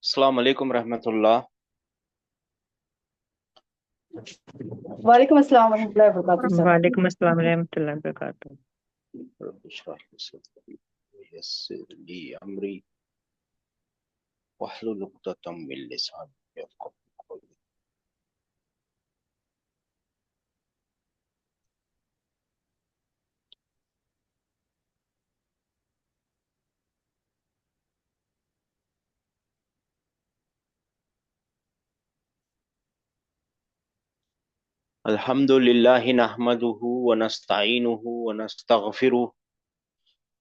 अस्सलाम वालेकुम रहमतुल्लाह। वालेकुम अस्सलाम वरहमतुल्लाहि वबरकातुहू सर। वालेकुम अस्सलाम रहमतुल्लाहि वबरकातुहू। रब्बि इश्रह ली सदरी वयस्सिर ली अमरी वहलुल उक़दतम मिन लिसानी यफ़क़हू क़ौली। अल्हम्दुलिल्लाहि नहमदुहु व नस्तईनुहु व नस्तगफिरुहु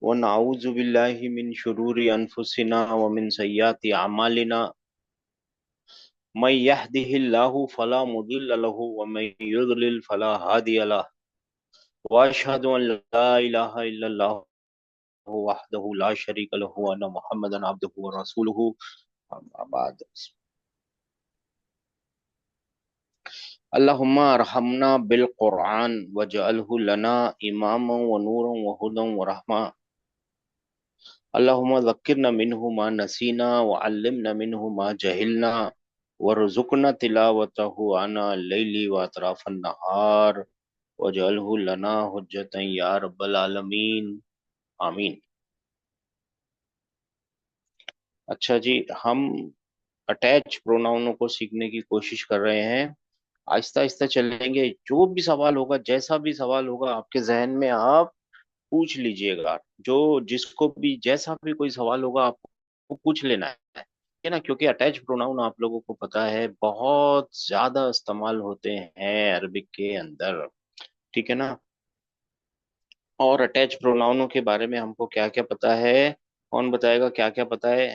व नऊज़ु बिल्लाहि मिन शुरूरि अनफुसिना व मिन सय्यिआति अमालिना। मन यहदिहिल्लाहु फला मुदिल्ल लहु व मन युद्लिल फला हादिय लहु व अशहदु अन ला इलाहा इल्लल्लाहु वहदहु ला शरीका लहु व अन्ना मुहम्मदन अब्दुहु व रसूलुहु। अम्मा बाद। अल्लाहुम्मा अरहमना बिल कुरआन वजअलहु लना इमामा व नूरन व हुदन व रहमा। अल्लाहुम्मा ज़क्किरना मिन्हु मा नसीना व अल्लिमना मिन्हु मा जहिलना वरज़ुकना तिलावतहु आना लैली व अतराफन नहार वजअलहु लना हुज्जतन या रब्बल आलमीन। आमीन। अच्छा जी, हम अटैच प्रोनाउनों को सीखने की कोशिश कर रहे हैं। आहिस्ता आहिस्ता चलेंगे। जो भी सवाल होगा, जैसा भी सवाल होगा आपके जहन में, आप पूछ लीजिएगा। जो जिसको भी जैसा भी कोई सवाल होगा आपको पूछ लेना है ना, क्योंकि अटैच प्रोनाउन आप लोगों को पता है बहुत ज्यादा इस्तेमाल होते हैं अरबिक के अंदर। ठीक है ना। और अटैच प्रोनाउनों के बारे में हमको क्या क्या पता है, कौन बताएगा क्या क्या पता है?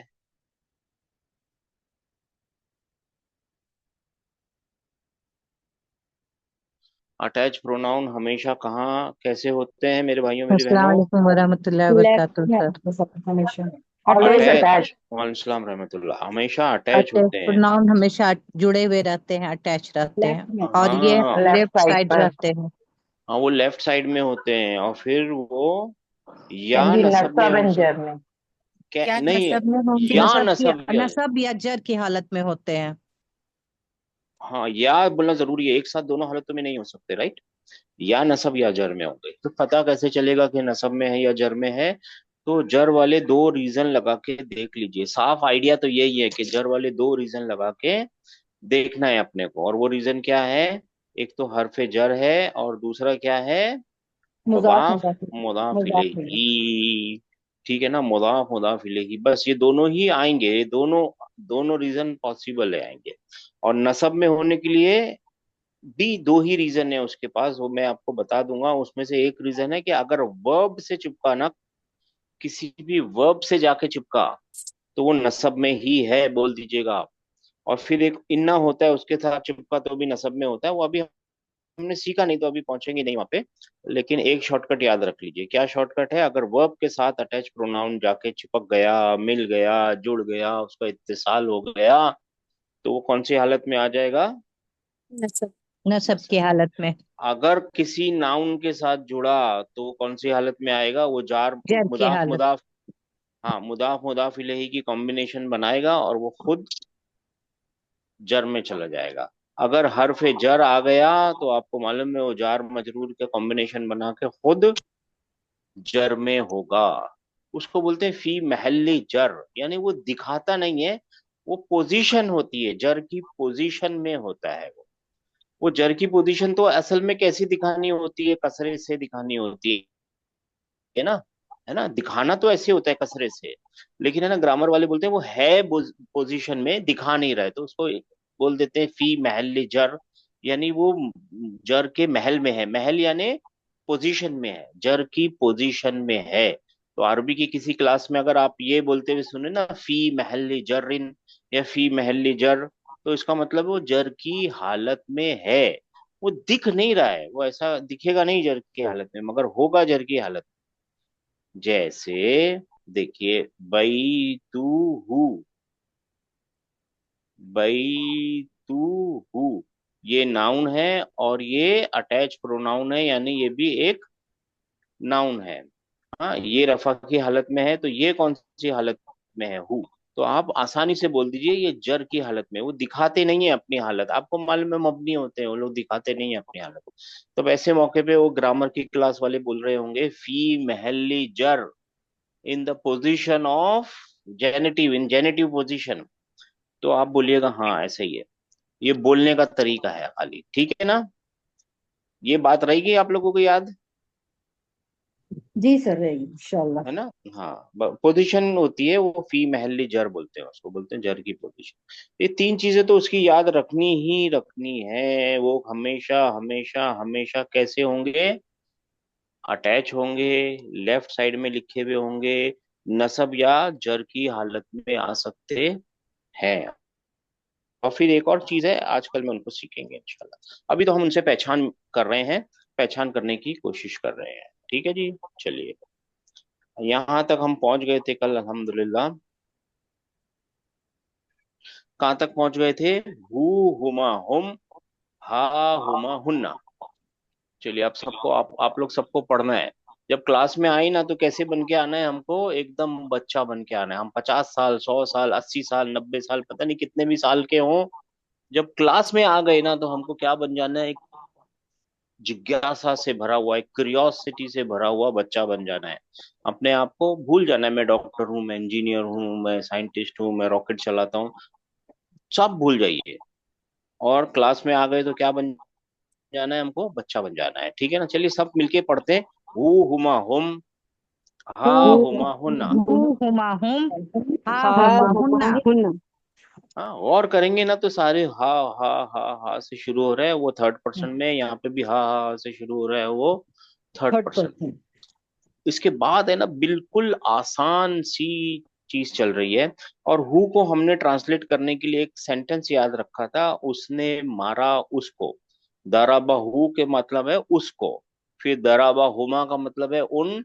अटैच प्रोनाउन हमेशा कहाँ कैसे होते हैं मेरे भाइयों मेरी अस्सलाम बहनों? वालेकुम वरहमतुल्लाहि लेफ्ट वबरकातुहू में सर। हमेशा ऑलवेज अटैच। अटैच। वालेकुम रहमतुल्लाह। हमेशा अटैच अटैच होते हैं। प्रोनाउन हमेशा जुड़े हुए रहते हैं, अटैच रहते हैं। लेफ्ट में और ये हाँ। लेफ्ट लेफ्ट साइड साइड पर रहते हैं। हाँ, वो लेफ्ट साइड में होते हैं और फिर वो या कैन बी नसब में नसब हो एंड सकते। जर में। क्या नहीं, नसब में होंगे? या नसब या। नसब या जर की हालत में होते हैं। हाँ, या बोलना जरूरी है, एक साथ दोनों हालतों में नहीं हो सकते, राइट। या नसब या जर में होंगे तो पता कैसे चलेगा कि नसब में है या जर में है? तो जर वाले दो रीजन लगा के देख लीजिए। साफ आइडिया तो यही है कि जर वाले दो रीजन लगा के देखना है अपने को। और वो रीजन क्या है? एक तो हरफ जर है और दूसरा क्या है? मुजाफ मुदाफ मुजाफ मुदाफ मुजाफ इलैह। इलैही। ठीक है ना, मुदाफ मुदाफ इलैही, बस ये दोनों ही आएंगे। ये दोनों दोनों रीजन पॉसिबल है आएंगे। और नसब में होने के लिए भी दो ही रीजन है उसके पास, वो मैं आपको बता दूंगा। उसमें से एक रीजन है कि अगर वर्ब से चिपका ना, किसी भी वर्ब से जाके चिपका, तो वो नसब में ही है, बोल दीजिएगा आप। और फिर एक इन्ना होता है उसके साथ चिपका तो भी नसब में होता है। वो अभी हमने सीखा नहीं तो अभी पहुंचेंगे नहीं वहां पे। लेकिन एक शॉर्टकट याद रख लीजिए। क्या शॉर्टकट है? अगर वर्ब के साथ अटैच प्रोनाउन जाके चिपक गया, मिल गया, जुड़ गया, उसका इत्तिसाल हो गया, तो वो कौन सी हालत में आ जाएगा? नसब नसब नसब। की हालत में। अगर किसी नाउन के साथ जुड़ा तो वो कौन सी हालत में आएगा? वो जार जर की मुदाफ हालत। मुदाफ। हाँ, मुदाफ मुदाफ इलैही की कॉम्बिनेशन बनाएगा और वो खुद जर में चला जाएगा। अगर हरफ जर आ गया तो आपको मालूम है वो जार मजरूर के कॉम्बिनेशन बना के खुद जर में होगा। उसको बोलते हैं फी महल्ली जर, यानी वो दिखाता नहीं है, वो पोजीशन होती है, जर की पोजीशन में होता है वो जर की पोजीशन तो असल में कैसी दिखानी होती है? कसरे से दिखानी होती है ना। है ना, दिखाना तो ऐसे होता है कसरे से। लेकिन है ना, ग्रामर वाले बोलते हैं वो है पोजीशन में, दिखा नहीं रहे, तो उसको बोल देते हैं फी महल जर। यानी वो जर के महल में है। महल यानी पोजीशन में है, जर की पोजीशन में है। तो अरबी की किसी क्लास में अगर आप ये बोलते हुए सुने ना, फी महल जर्रिन या फी महल जर, तो इसका मतलब वो जर की हालत में है। वो दिख नहीं रहा है, वो ऐसा दिखेगा नहीं जर की हालत में, मगर होगा जर की हालत। जैसे देखिए, बई तू हु, बई तू हु, ये नाउन है और ये अटैच प्रोनाउन है, यानी ये भी एक नाउन है। हाँ, ये रफा की हालत में है, तो ये कौन सी हालत में है? हु। तो आप आसानी से बोल दीजिए ये जर की हालत में। वो दिखाते नहीं है अपनी हालत, आपको मालूम है मबनी होते हैं वो लोग, दिखाते नहीं है अपनी हालत। तो ऐसे मौके पे वो ग्रामर की क्लास वाले बोल रहे होंगे फी महली जर in the position of generative, in generative position. तो आप बोलिएगा हाँ ऐसे ही है। ये बोलने का तरीका है खाली, ठीक है ना? ये बात रहेगी आप लोगों को याद, जी सर, रहेगी इंशाल्लाह। है ना? हाँ, पोजीशन होती है वो, फी महल्ली जर बोलते हैं उसको, बोलते हैं जर की पोजीशन। ये तीन चीजें तो उसकी याद रखनी ही रखनी है। वो हमेशा हमेशा हमेशा कैसे होंगे? अटैच होंगे, लेफ्ट साइड में लिखे हुए होंगे, नसब या जर की हालत में आ सकते हैं। और फिर एक और चीज है, आजकल में उनको सीखेंगे इंशाल्लाह। अभी तो हम उनसे पहचान कर रहे हैं, पहचान करने की कोशिश कर रहे हैं। ठीक है जी, चलिए। यहाँ तक हम पहुंच गए थे कल, अल्हम्दुलिल्लाह। कहाँ तक पहुंच गए थे? हु, हुमा हुम, हा हुमा हुन्ना। चलिए, अब सबको, आप लोग सबको पढ़ना है। जब क्लास में आई ना, तो कैसे बन के आना है हमको? एकदम बच्चा बन के आना है। हम 50 साल, 100 साल, 80 साल, 90 साल, पता नहीं कितने भी साल के हों, जब क्लास में आ गए ना, तो हमको क्या बन जाना है? एक जिज्ञासा से भरा हुआ, एक क्यूरियोसिटी से भरा हुआ बच्चा बन जाना है। अपने आप को भूल जाना है, मैं डॉक्टर हूँ, मैं इंजीनियर हूँ, मैं साइंटिस्ट हूँ, मैं रॉकेट चलाता हूँ, सब भूल जाइए। और क्लास में आ गए तो क्या बन जाना है हमको? बच्चा बन जाना है। ठीक है ना? चलिए सब मिलके पढ़ते हैं। हु हुमा हुम, हा हु हुमा हुन्ना। हु हुमा हुम, हा हाँ हुमा हुमा हुन्ना। हुन्ना। हाँ, और करेंगे ना तो सारे हा हा हा हा से शुरू हो रहा है वो थर्ड पर्सन में, यहाँ पे भी हा हा हा से शुरू हो रहा है वो थर्ड थर्ड पर्सन। पर्सन। इसके बाद है ना, बिल्कुल आसान सी चीज चल रही है। और हु को हमने ट्रांसलेट करने के लिए एक सेंटेंस याद रखा था, उसने मारा उसको। दराबा हु के मतलब है उसको, फिर दराबा हुमा का मतलब है उन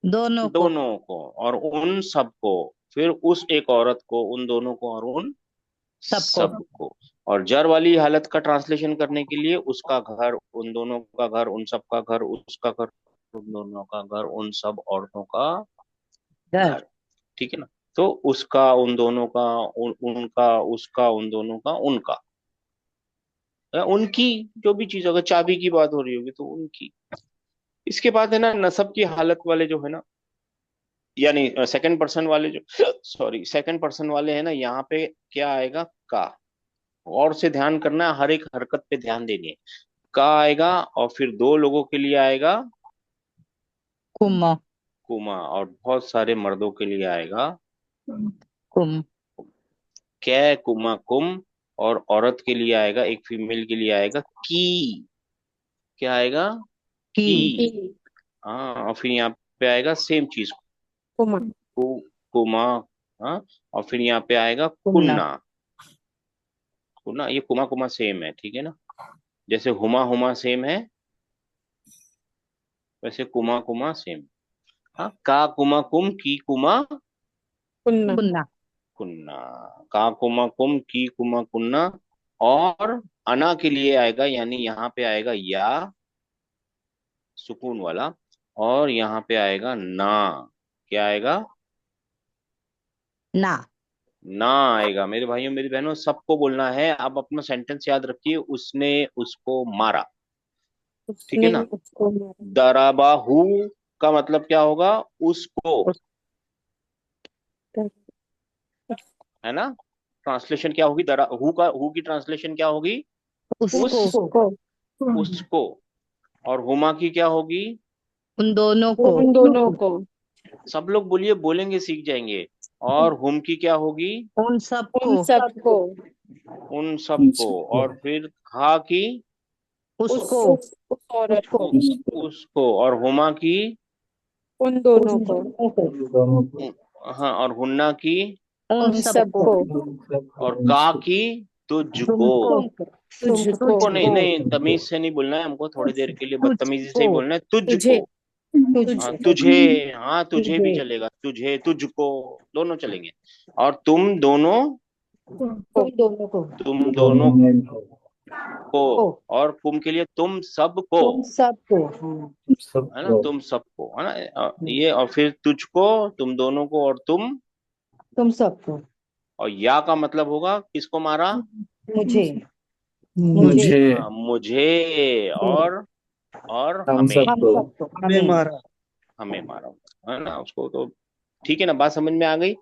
दोनों को। दोनों को, और उन सबको, फिर उस एक औरत को, उन दोनों को, और उन सबको। सबको। और जर वाली हालत का ट्रांसलेशन करने के लिए उसका घर, उन दोनों का घर, उन सब का घर, उसका घर, उन दोनों का घर, उन सब औरतों का घर। घर। ठीक है ना? तो उसका, उन दोनों का, उनका, उसका, उन दोनों का, उनका, या उनकी, जो भी चीज, अगर चाबी की बात हो रही होगी तो उनकी। इसके बाद है ना, नसब की हालत वाले जो है ना, यानी सेकंड पर्सन वाले जो, सॉरी, सेकंड पर्सन वाले हैं ना, यहाँ पे क्या आएगा? का। और से ध्यान करना है, हर एक हरकत पे ध्यान देनी है। का आएगा, और फिर दो लोगों के लिए आएगा कुम। कुमा, और बहुत सारे मर्दों के लिए आएगा कुम। कै, कुमा, कुम। और औरत के लिए आएगा, एक फीमेल के लिए आएगा की। क्या आएगा? की। की। हाँ, और फिर यहाँ पे आएगा सेम चीज, हुमा। कु, कुमा। हाँ, और फिर यहाँ पे आएगा कुन्ना। कुन्ना। कुन्ना, ये कुमा कुमा सेम है, ठीक है ना? जैसे हुमा हुमा सेम है, वैसे कुमा कुमा सेम। हाँ, का कुमा कुम, की कुमा हुन्ना। कुन्ना। कुन्ना। का कुमा कुम, की कुमा कुन्ना। और अना के लिए आएगा, यानी यहाँ पे आएगा या, सुकून वाला। और यहाँ पे आएगा ना। क्या आएगा? ना। ना आएगा। मेरे भाइयों, मेरी बहनों, सबको बोलना है। आप अपना सेंटेंस याद रखिए, उसने उसको मारा। ठीक है उसने ना? उसको मारा। दराबाहू का मतलब क्या होगा? उसको, उस, है ना? ट्रांसलेशन क्या होगी? दरा हु का, हु की ट्रांसलेशन क्या होगी? उस, उसको। उसको। उसको। और हुमा की क्या होगी? उन दोनों को। उन दोनों को। सब लोग बोलिए, बोलेंगे सीख जाएंगे। और हुम की क्या होगी? उन सबको। उन सबको। उन सबको। और फिर हा की? उसको। उस औरत उसको। को। उसको। और हुमा की? उन दोनों को। हाँ, और हुन्ना की? उन उन सबको। सबको। और का की? तुझको। तुमको। तुझको। तुझको नहीं, तुझको। नहीं, तमीज से नहीं बोलना है हमको, थोड़ी देर के लिए बदतमीजी से तुझको। ही बोलना है, तुझे। तुझको। हाँ, तुझे। तुझे। हाँ, तुझे भी तुझे। चलेगा, तुझे, तुझको, दोनों चलेंगे। और तुम दोनों, तुम दोनों को। तुम दोनों सबको, और कुम के लिए तुम सबको, तुम सबको। है ना, तुम सबको, है ना। ये, और फिर तुझको, तुम दोनों को, और तुम सबको। और या का मतलब होगा किसको मारा? मुझे। मुझे। मुझे। मुझे, और हम हमें, हम सबको। सबको। हमें मारा। हमें मारा, है ना उसको। तो ठीक है ना, बात समझ में आ गई?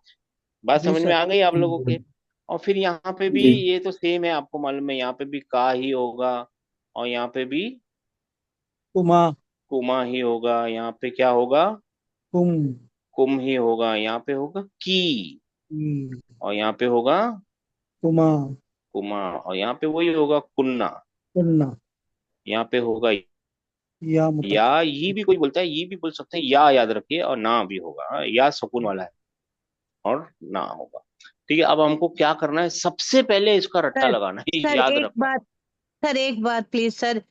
बात जी समझ में सर। आ गई आप लोगों के? और फिर यहाँ पे भी जी। ये तो सेम है, आपको मालूम है, यहाँ पे भी का ही होगा, और यहाँ पे भी कुमा। कुमा ही होगा, यहाँ पे क्या होगा? कुम। कुम ही होगा, यहाँ पे होगा की, हम्म, और यहाँ पे होगा कुमा। कुमा, और यहाँ पे वही होगा कुन्ना, कुन्ना। यहाँ पे होगा या मुता। या। ये भी कोई बोलता है, ये भी बोल सकते हैं, या याद रखिए, और ना भी होगा, हाँ, या सुकून वाला है, और ना होगा। ठीक है, अब हमको क्या करना है, सबसे पहले इसका रट्टा सर लगाना है, सर याद एक रखना है। बात सर एक बात प्लीज सर।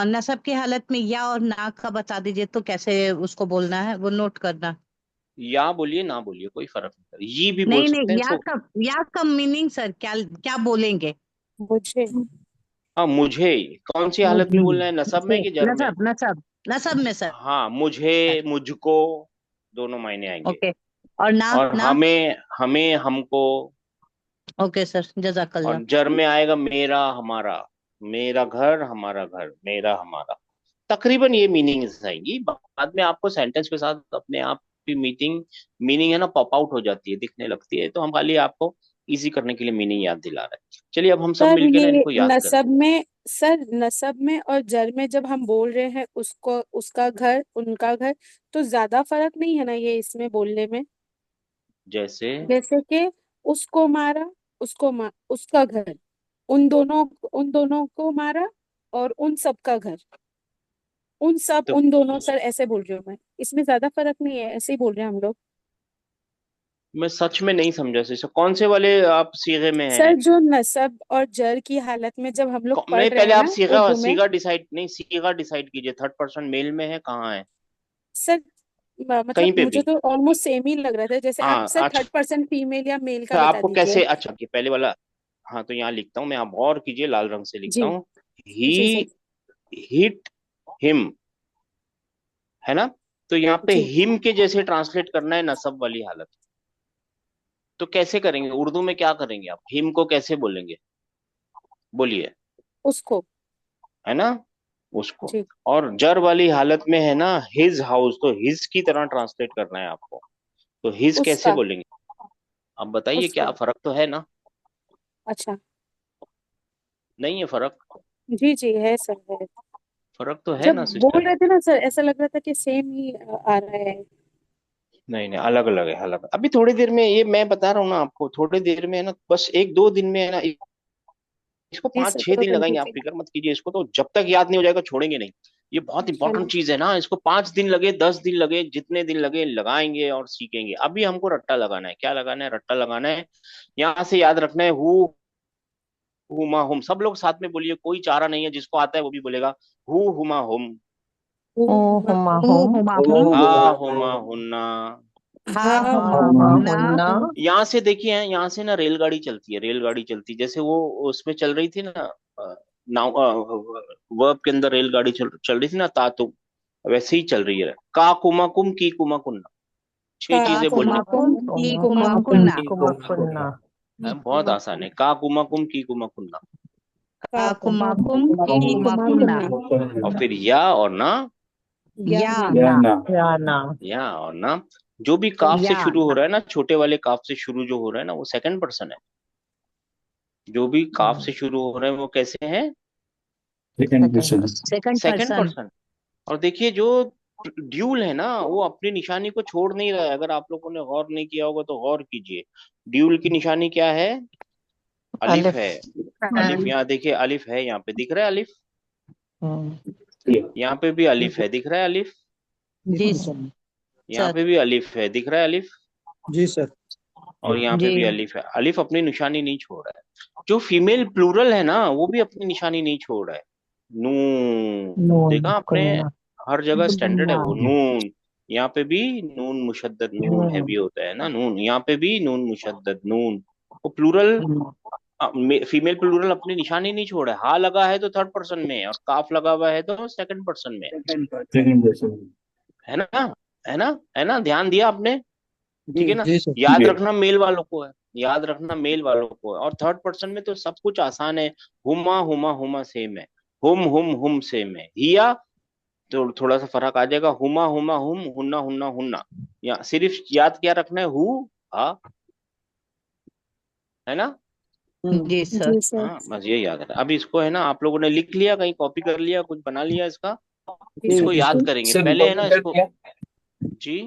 नसब की हालत में या और ना का बता दीजिए तो कैसे उसको बोलना है वो नोट करना। या बोलिए, ना बोलिए, कोई फर्क नहीं पड़ता, ये भी बोल नहीं सकते नहीं, हैं तो। या का मीनिंग सर क्या क्या बोलेंगे? मुझे। हाँ, मुझे कौन सी हालत में मुझे बोलना है, नसब में कि जर में? नसब नसब नसब में सर। हाँ, मुझे, मुझको, दोनों मायने आएंगे। ओके। और ना और ना। हमें, हमें, हमको, ओके सर, जजाकल्ला। और जर में आएगा मेरा, हमारा, मेरा घर, हमारा घर, मेरा, हमारा। तकरीबन ये मीनिंग्स आएंगी, बाद में आपको सेंटेंस के साथ अपने आप की मीनिंग है ना, पॉप आउट हो जाती है, दिखने लगती है, तो हम खाली आपको इजी करने के लिए मीनिंग याद दिला रहे हैं। चलिए अब हम सब सर मिलके ना ये इनको याद करते नसब में, सर नसब में और जर में जब हम बोल रहे हैं उसको, उसका घर, उनका घर, तो ज्यादा फर्क नहीं है ना ये इसमें बोलने में? हैं। जैसे जैसे कि उसको मारा, उसका घर, उन दोनों को मारा, और उन सब का घर, उन सब, तो उन दोनों, सर ऐसे बोल रही हूँ मैं, इसमें ज्यादा फर्क नहीं है, ऐसे ही बोल रहे हैं हम लोग। मैं सच में नहीं समझा सर, कौन से वाले आप सीगे में सर हैं? जो नसब और जर की हालत में जब हम लोग पढ़ नहीं, रहे पहले हैं आप ना सीगा उर्दू में। सीगा डिसाइड, नहीं, सीगा डिसाइड कीजिए, थर्ड पर्सन मेल में है, कहाँ है? सर मतलब कहीं पे मुझे भी। तो ऑलमोस्ट सेम ही लग रहा था, जैसे आप हाँ, सर अच्छा। थर्ड पर्सन फीमेल या मेल का बता आपको दीजिए। कैसे, अच्छा कि पहले वाला। हाँ, तो यहाँ लिखता हूँ मैं, आप गौर कीजिए, लाल रंग से लिखता जी। हूँ। जी सर। ही हिट हिम, है ना। तो यहाँ पे जी। हिम के जैसे ट्रांसलेट करना है नसब वाली हालत। तो कैसे करेंगे, उर्दू में क्या करेंगे आप, हिम को कैसे बोलेंगे? बोलिए। उसको। है ना, उसको। जी। और जर वाली हालत में है ना हिज हाउस, तो हिज की तरह ट्रांसलेट करना है आपको। तो हिज कैसे उसका। बोलेंगे? अब बताइए, उसका। क्या फर्क तो है ना? अच्छा। नहीं है फर्क? जी जी है सर, है। फर्क तो है जब ना बोल सिस्टर? रहे थे ना सर, ऐसा लग रहा था कि सेम ही आ रहा है। नहीं नहीं, अलग अलग है, अलग। अभी थोड़ी देर में, ये मैं बता रहा हूँ ना आपको, थोड़ी देर में है ना, बस एक दो दिन में है ना, इसको जी पाँच सर, छह थोड़ा दिन लगाएंगे, आप कंफ्यूजिंग। फिक्र मत कीजिए, इसको तो जब तक याद नहीं हो जाएगा छोड़ेंगे नहीं। ये बहुत इंपॉर्टेंट चलो। चीज है ना, इसको 5 दिन लगे, 10 दिन लगे, जितने दिन लगे लगाएंगे और सीखेंगे। अभी हमको रट्टा लगाना है, क्या लगाना है, रट्टा लगाना है। यहाँ से याद रखना है, हुमा हुम, सब लोग साथ में बोलिए, कोई चारा नहीं है, जिसको आता है वो भी बोलेगा। हुमा हुम, हूँ, ओ हुमा हूँ हुम। हुमा हुमा हूँ। हा हुमा। हुमा हुन्ना। हा हाँ हुमा हाँ हुमा हुन्ना। हुन्ना। यहाँ से देखिए, यहाँ से ना रेलगाड़ी चलती है, रेलगाड़ी चलती है, जैसे वो उसमें चल रही थी ना, नाउ, वर्ब के अंदर रेलगाड़ी चल रही थी ना, तातुम, वैसे ही चल रही है। का कुमा कुम, की कुमा कुन्ना, छह का का चीजें बोलनी। कुमा कुम की कुमा कुमा कुम। कुन्ना। कुमा कुन्ना। है, बहुत आसान है, का कुमा कुम, की कुमा कुन्ना। का का कुमा कुमा कुम कुम की की कुमा कुमा कुन्ना। कुन्ना। और फिर या और ना, या या ना। या ना। ना। या ना। या और ना। जो भी काफ से या शुरू हो ना। रहा है ना, छोटे वाले काफ से शुरू जो हो रहा है ना, वो सेकंड पर्सन है। जो भी काफ से शुरू हो रहे हैं वो कैसे हैं? Second second question. Person. Second second person. Person. और देखिए, जो ड्यूल है ना, वो अपनी निशानी को छोड़ नहीं रहा है, अगर आप लोगों ने गौर नहीं किया होगा तो गौर कीजिए। ड्यूल की निशानी क्या है? अलिफ अलिफ। है। अलिफ, यहाँ देखिए, अलिफ है, यहाँ पे दिख रहा है अलिफ, हम्म। यहाँ पे भी अलिफ है, दिख रहा है अलिफ, जी यहाँ सर। पे भी अलिफ है, दिख रहा है अलिफ, जी सर। और यहाँ पे जी भी अलिफ है। अलिफ अपनी निशानी नहीं छोड़ रहा है। जो फीमेल प्लूरल है ना, वो भी अपनी निशानी नहीं छोड़ रहा है। नून, नून देखा आपने, कुन्ना। हर जगह स्टैंडर्ड है कुन्ना। वो, नून। यहाँ पे भी नून मुशद्दद, नून हैवी नून। होता है ना, नून, यहाँ पे भी नून मुशद्दद, नून। वो प्लूरल फीमेल प्लूरल अपने निशान ही नहीं छोड़ा है। हा लगा है तो थर्ड पर्सन में है, और काफ लगा हुआ है तो सेकंड पर्सन में है। Second person. है ना? है ना? है ना? ध्यान दिया आपने? ठीक जी है ना? जी सर। याद जी। रखना मेल वालों को है, याद रखना मेल वालों को है। और थर्ड पर्सन में तो सब कुछ आसान है। हुमा हुमा हुमा सेम है, हुम सेम है, हिया तो थोड़ा सा फर्क आ जाएगा, हुमा हुमा हुन्ना हुन्ना हुन्ना। या सिर्फ याद क्या रखना है, हा, है ना? जी सर। जी सर। हाँ, बस ये याद रखना। अभी इसको है ना, आप लोगों ने लिख लिया, कहीं कॉपी कर लिया, कुछ बना लिया इसका? इसको जी याद सर। करेंगे सर पहले, है ना रिकॉर्डिंग चल इसको। रही है? जी।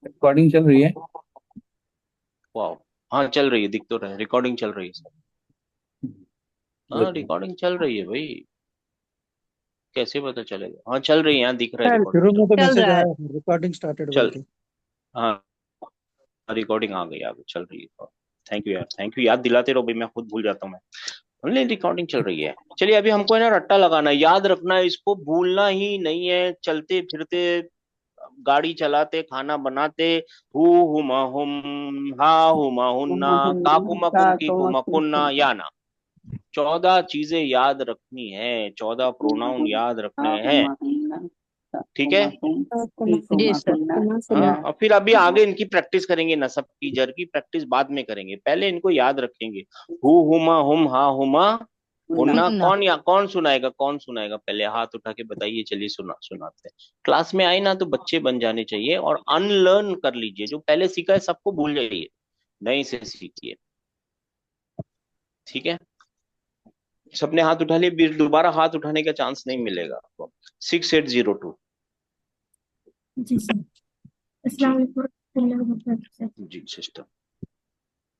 रिकॉर्डिंग चल रही है? वाह। हाँ चल रही है, दिख तो रहा है, रिकॉर्डिंग चल रही है सर। हाँ बताओ। रिकॉर्डिंग चल रही है भाई। कैसे पता चलेगा? हाँ चल रही है, यहाँ दिख रहा है चल रिकॉर्डिंग शुरू चल में तो चल मैसेज रहा है। आया रिकॉर्डिंग स्टार्टेड बोल चल। के। हाँ रिकॉर्डिंग आ गई चल रही है। थैंक यू यार, थैंक यू, याद दिलाते रहो भाई, मैं खुद भूल जाता हूँ मैं। नहीं रिकॉर्डिंग चल रही है। चलिए अभी हमको है ना रट्टा लगाना है, याद रखना है, इसको भूलना ही नहीं है। चलते फिरते, गाड़ी चलाते, खाना बनाते, हु हुमा हुम, हा हुमा हुन्ना, काकुमा कुम की कुमा कुन्ना, या ना। 14 चीजें याद रखनी है, 14 प्रोनाउन याद रखने हैं। ठीक है? जी सर। हाँ, और फिर अभी आगे इनकी प्रैक्टिस करेंगे, नसब की जर की प्रैक्टिस बाद में करेंगे, पहले इनको याद रखेंगे। हु हुमा हुम हा हुमा हुन्ना। हुन्ना। कौन या कौन सुनाएगा, कौन सुनाएगा? पहले हाथ उठा के बताइए, चलिए सुनाते हैं। क्लास में आए ना तो बच्चे बन जाने चाहिए, और अनलर्न कर लीजिए, जो पहले सीखा है सबको भूल जाइए, नए से सीखिए। ठीक है? सबने हाथ उठा लिए, फिर दोबारा हाथ उठाने का चांस नहीं मिलेगा आपको। 6802। जी सर। जी। अस्सलाम वालेकुम सर। जी सिस्टर,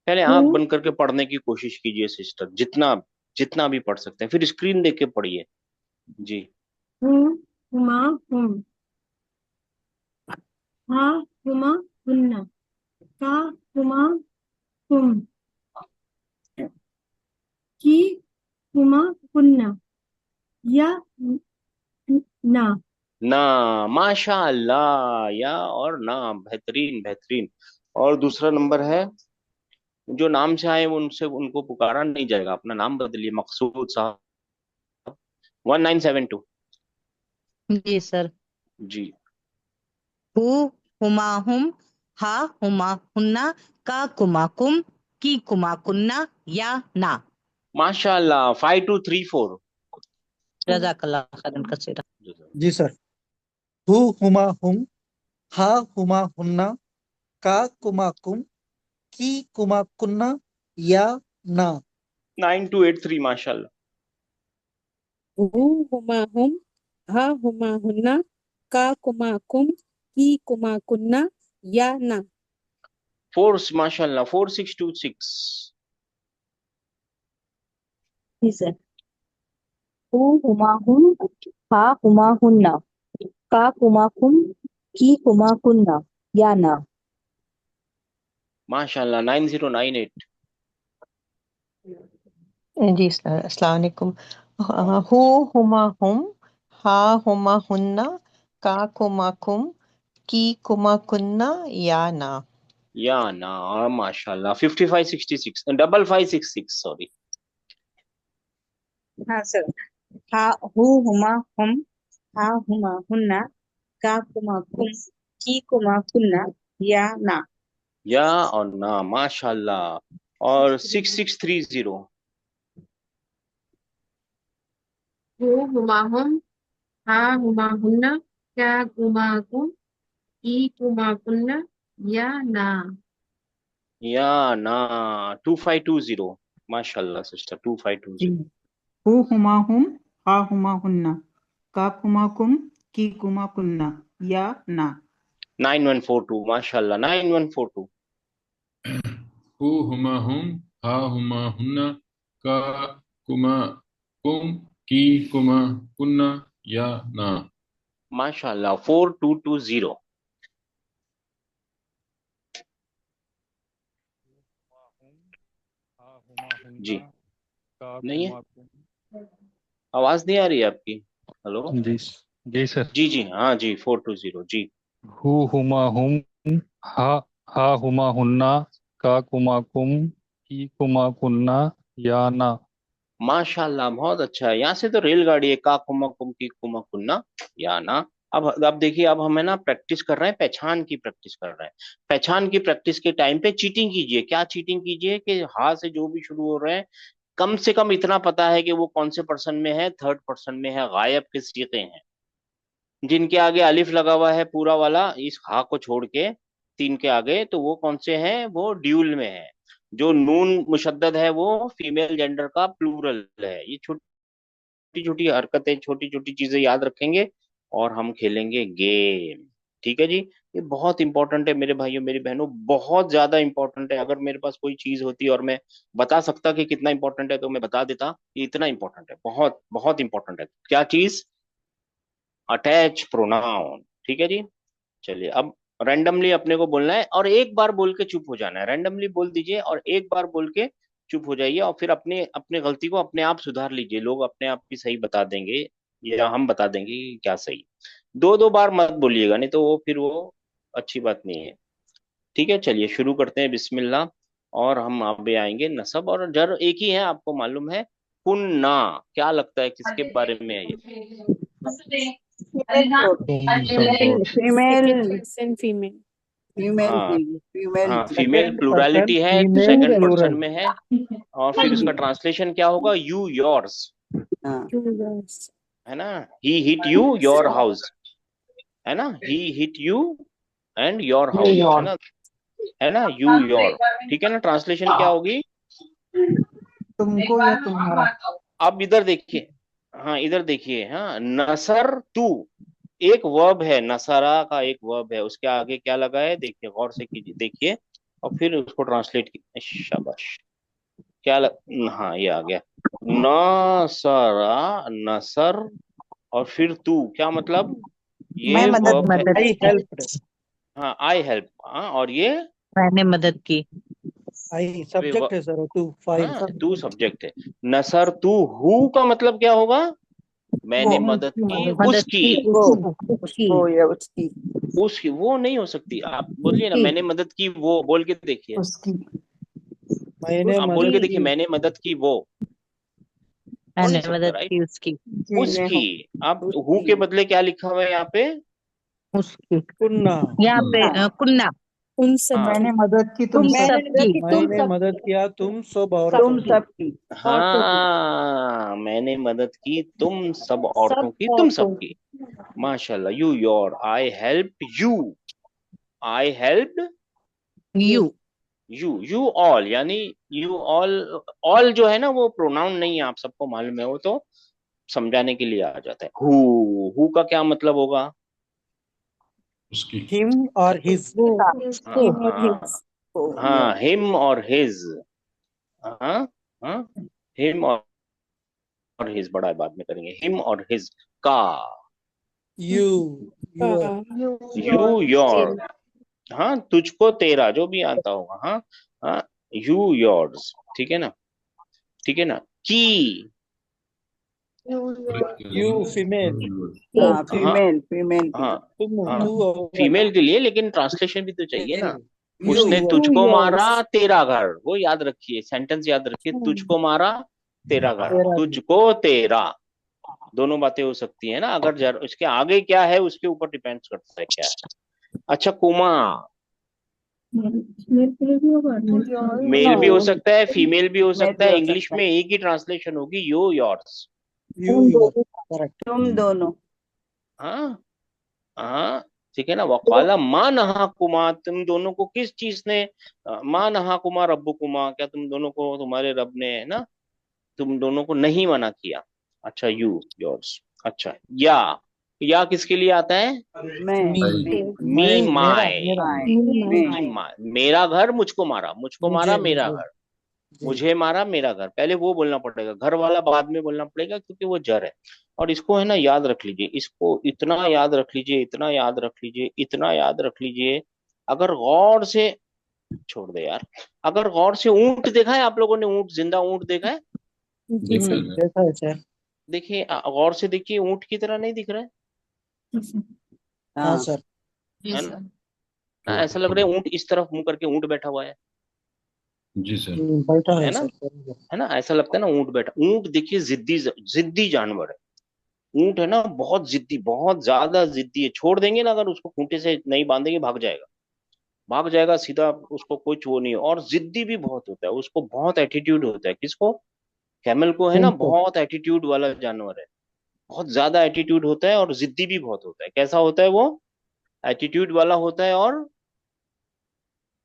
पहले हु आंख बंद करके पढ़ने की कोशिश कीजिए सिस्टर, जितना जितना भी पढ़ सकते हैं, फिर स्क्रीन देख के पढ़िए। जी। हु हुमा हुम हा हुमा हुन्ना का हुमा हुम की हुमा हुन्ना या ना। ना, माशा अल्लाह, या और ना, बेहतरीन बेहतरीन। और दूसरा नंबर है, जो नाम से आए उनसे उनको पुकारा नहीं जाएगा, अपना नाम बदलिए, मकसूद साहब। 1972। जी सर। जी। हु हुमा हुम, हा हुमा हुन्ना, का कुमा कुम, की कुमा कुन्ना, या ना। माशा अल्लाह, 5234। जज़ाकल्लाह खैरन कसीरा। जी सर। हु हुमा हुम हा हुमा हुन्ना का कुमा कुम की कुमा कुन्ना या ना। 9283। माशा अल्लाह। हु हुमा हुम हा हुमा हुन्ना का कुमा कुम की कुमा कुन्ना या ना। फोर्स, माशा अल्लाह, 4626। जी सर। हु हुमा हुम हा हुमा हुन्ना का कुमा कुम की कुमा कुन्ना या ना। माशा अल्लाह, 9098। जी सर, अस्सलाम वालेकुम। हु हुमा हुम, हा हुमा हुन्ना, का कुमा कुम, की कुमा कुन्ना, या ना। या ना, माशाल्लाह, 5566, 5566, सॉरी। हाँ सर। हा हु हुमा हुम हा हुमा हुन्ना का कुमा कुम की कुमा कुन्ना या ना। या और ना, माशाल्लाह। और 6630। हु हुमा हुम हा हुमा हुन्ना क्या गुमा गुम की गुमा गुन्ना या ना। या ना, 2520। माशाल्लाह सिस्टर, जी। 2520। हु हुमा हुम हा हुमा हुन्ना का कुमा कुम की कुमा कुन्ना या ना। 9142। माशाल्लाह, 9142। हु हुमा हुम हा हुमा हुन्ना का कुमा कुम की कुमा कुन्ना या ना। माशाल्लाह, 4220। जी। नहीं है, आवाज नहीं आ रही है आपकी। हेलो। जी। जी सर। जी जी हाँ जी, 420 जी। हु हुमा हुम हा हा हुमा हुन्ना का कुमा कुम की कुमा कुन्ना या ना। माशाल्लाह, बहुत अच्छा है। यहाँ से तो रेलगाड़ी है, का कुमा कुम की कुमा कुन्ना या ना। अब देखिए, अब हमें ना प्रैक्टिस कर रहे हैं, पहचान की प्रैक्टिस कर रहे हैं। पहचान की प्रैक्टिस के टाइम पे चीटिंग कीजिए। क्या चीटिंग कीजिए कि हा से जो भी शुरू हो रहे हैं, कम से कम इतना पता है कि वो कौन से पर्सन में है, थर्ड पर्सन में है, गायब के सीखे हैं। जिनके आगे अलिफ लगा हुआ है पूरा वाला, इस हा को छोड़ के, तीन के आगे, तो वो कौन से हैं? वो ड्यूल में है। जो नून मुशद्दद है वो फीमेल जेंडर का प्लूरल है। ये छोटी छोटी हरकतें, छोटी छोटी चीजें याद रखेंगे और हम खेलेंगे गेम। ठीक है जी। ये बहुत इंपॉर्टेंट है मेरे भाइयों मेरी बहनों, बहुत ज्यादा इंपॉर्टेंट है। अगर मेरे पास कोई चीज होती और मैं बता सकता कि कितना इंपॉर्टेंट है तो मैं बता देता। ये इतना इंपॉर्टेंट है, बहुत बहुत इंपॉर्टेंट है। क्या चीज? Attach pronoun. ठीक है जी। चलिए, अब रैंडमली अपने को बोलना है और एक बार बोल के चुप हो जाना है। रैंडमली बोल दीजिए और एक बार बोल के चुप हो जाइए, और फिर अपने अपने गलती को अपने आप सुधार लीजिए। लोग अपने आप ही सही बता देंगे या हम बता देंगे कि क्या सही। दो दो बार मत बोलिएगा, नहीं तो वो फिर वो अच्छी बात नहीं है। ठीक है, चलिए शुरू करते हैं, बिस्मिल्लाह। और हम अभी आएंगे नसब और जर एक ही है, आपको मालूम है। कुन्ना, क्या लगता है किसके बारे में है ये? तुम सब फीमेल, और second female person female. Female हाँ फीमेल हाँ, फीमेल सेकंड पर्सन प्लूरैलिटी है, फीमेल सेकंड पर्सन प्लूरल। में है। और फिर उसका ट्रांसलेशन क्या होगा? यू योर्स, हाँ यूजर्स। है ना। He hit you your house, है ना। He hit you and your house, है ना। है ना, यू योर। ठीक है ना, ट्रांसलेशन क्या होगी? तुमको या तुम्हारा अब इधर देखिए, हाँ इधर देखिए, हाँ, नसर तू एक वर्ब है, नसरा का एक वर्ब है, उसके आगे क्या लगा है? देखिए, गौर से कीजिए, देखिए, और फिर उसको ट्रांसलेट कीजिए। शाबाश। हाँ, ये आ गया। नसरा, नसर, और फिर तू, क्या मतलब? मैं ये मदद वर्ब है। मदद आई की हेल्प्ड। हाँ, आई हेल्प, हाँ, और ये मैंने मदद की। आई सब्जेक्ट है सर, टू फाइल। हाँ, तू सब्जेक्ट सब्जेक्ट है। नसर तू, हु का मतलब क्या होगा? वो मैंने मदद की मदद उसकी। की वो उसकी उसको या उसकी उसकी वो नहीं हो सकती, आप बोलिए ना, उसकी मैंने मदद की वो, बोल के देखिए। उसकी मैंने आप बोल मदद के उसकी देखिए, की। मैंने मदद की वो। हो मैंने नहीं सकता, मदद राइट। की उसकी जी ने उसकी। आप हु उसकी के बदले क्या लिखा हुआ है यहाँ पे? उसकी कुन्ना। यहाँ पे कुन्ना। उन सब हाँ की। मैंने मदद की तुम तुम सब सबकी मैंने मदद किया तुम सब औरतों तुम की। सबकी औरतों की हाँ, मैंने मदद की तुम सब औरतों सब की, तुम औरतों सबकी। की। माशाल्लाह। You your, I help you, I help you you all, यानी यू ऑल। ऑल जो है ना, वो प्रोनाउन नहीं है, आप सबको मालूम है। वो तो समझाने के लिए आ जाता है। हु का क्या मतलब होगा? उसकी। हिम और हिज। वो हाँ हिम और हाँ हिज। ओ या हाँ, हिम और हिज। हाँ हाँ, हिम और हिज बड़ा है, बाद में करेंगे। हिम और हिज का। You your. का। यू योर, हाँ, तुझको तेरा, जो भी आता होगा। हाँ हाँ, यू योर्स। ठीक है ना, ठीक है ना। की। करेक्ट कह रहे यू हैं। फीमेल। हाँ हाँ फीमेल के हाँ लिए तुम हाँ, तू औरत। फीमेल के लिए, लेकिन ट्रांसलेशन भी तो चाहिए ना। यू उसने यूअर। तुझको मारा, योर्स। तेरा घर, वो याद रखिए, सेंटेंस याद रखिए। तुझको मारा, तेरा घर, तेरा भी। तुझको तेरा। दोनों बातें हो सकती है ना। अगर उसके आगे क्या है, उसके ऊपर डिपेंड करता है क्या है। अच्छा, कुमा, मेल भी हो नो, सकता है, फीमेल भी हो मेल सकता भी है। हो इंग्लिश सकता है में एक ही ट्रांसलेशन होगी, यू योर्स। यू उन यूअर। दोनों। करेक्ट। तुम दोनों हाँ हाँ, ठीक है ना। वकाला माँ नहा कुमा, तुम दोनों को किस चीज ने? माँ नहा कुमा रब्बु कुमा, क्या तुम दोनों को तुम्हारे रब ने, है ना, तुम दोनों को नहीं मना किया। अच्छा, यू योर्स। अच्छा, या किसके लिए आता है? मैं मी। मैं मी मैं मेरा माय। मेरा। आए मैं मी माय, मेरा घर मुझको मारा, मुझको मारा मुझे मेरा मुझे। घर, जी। मुझे मारा मेरा घर। पहले वो बोलना पड़ेगा, घर वाला बाद में बोलना पड़ेगा, क्योंकि वो जर है। और इसको है ना, याद रख लीजिए, इसको इतना याद रख लीजिए, इतना याद रख लीजिए, इतना याद रख लीजिए। अगर गौर से, छोड़ दे यार, अगर गौर से ऊंट देखा है आप लोगों ने? ऊंट, जिंदा ऊंट देखा है? जी देखा सर। है। देखा है सर। देखिए, गौर से देखिए, ऊंट की तरह नहीं दिख रहा हाँ हाँ सर। है ना। ऐसा लग रहा है ऊंट इस तरफ मुंह करके ऊंट बैठा हुआ है। जी सर। बैठा है है ना, सर, बराबर। है ना, ऐसा लगता है ना ऊंट बैठा। ऊंट देखिए जिद्दी जिद्दी जानवर है। ऊंट है ना बहुत जिद्दी, बहुत ज्यादा जिद्दी है। छोड़ देंगे ना अगर उसको, खूंटे से नहीं बांधेंगे भाग जाएगा, भाग जाएगा सीधा, उसको कुछ वो नहीं है। और जिद्दी भी बहुत होता है, उसको बहुत एटीट्यूड होता है। किसको? कैमल को है ना, ऊंट को। बहुत एटीट्यूड वाला जानवर है। बहुत ज्यादा एटीट्यूड होता है और जिद्दी भी बहुत होता है। कैसा होता है वो? एटीट्यूड वाला होता है और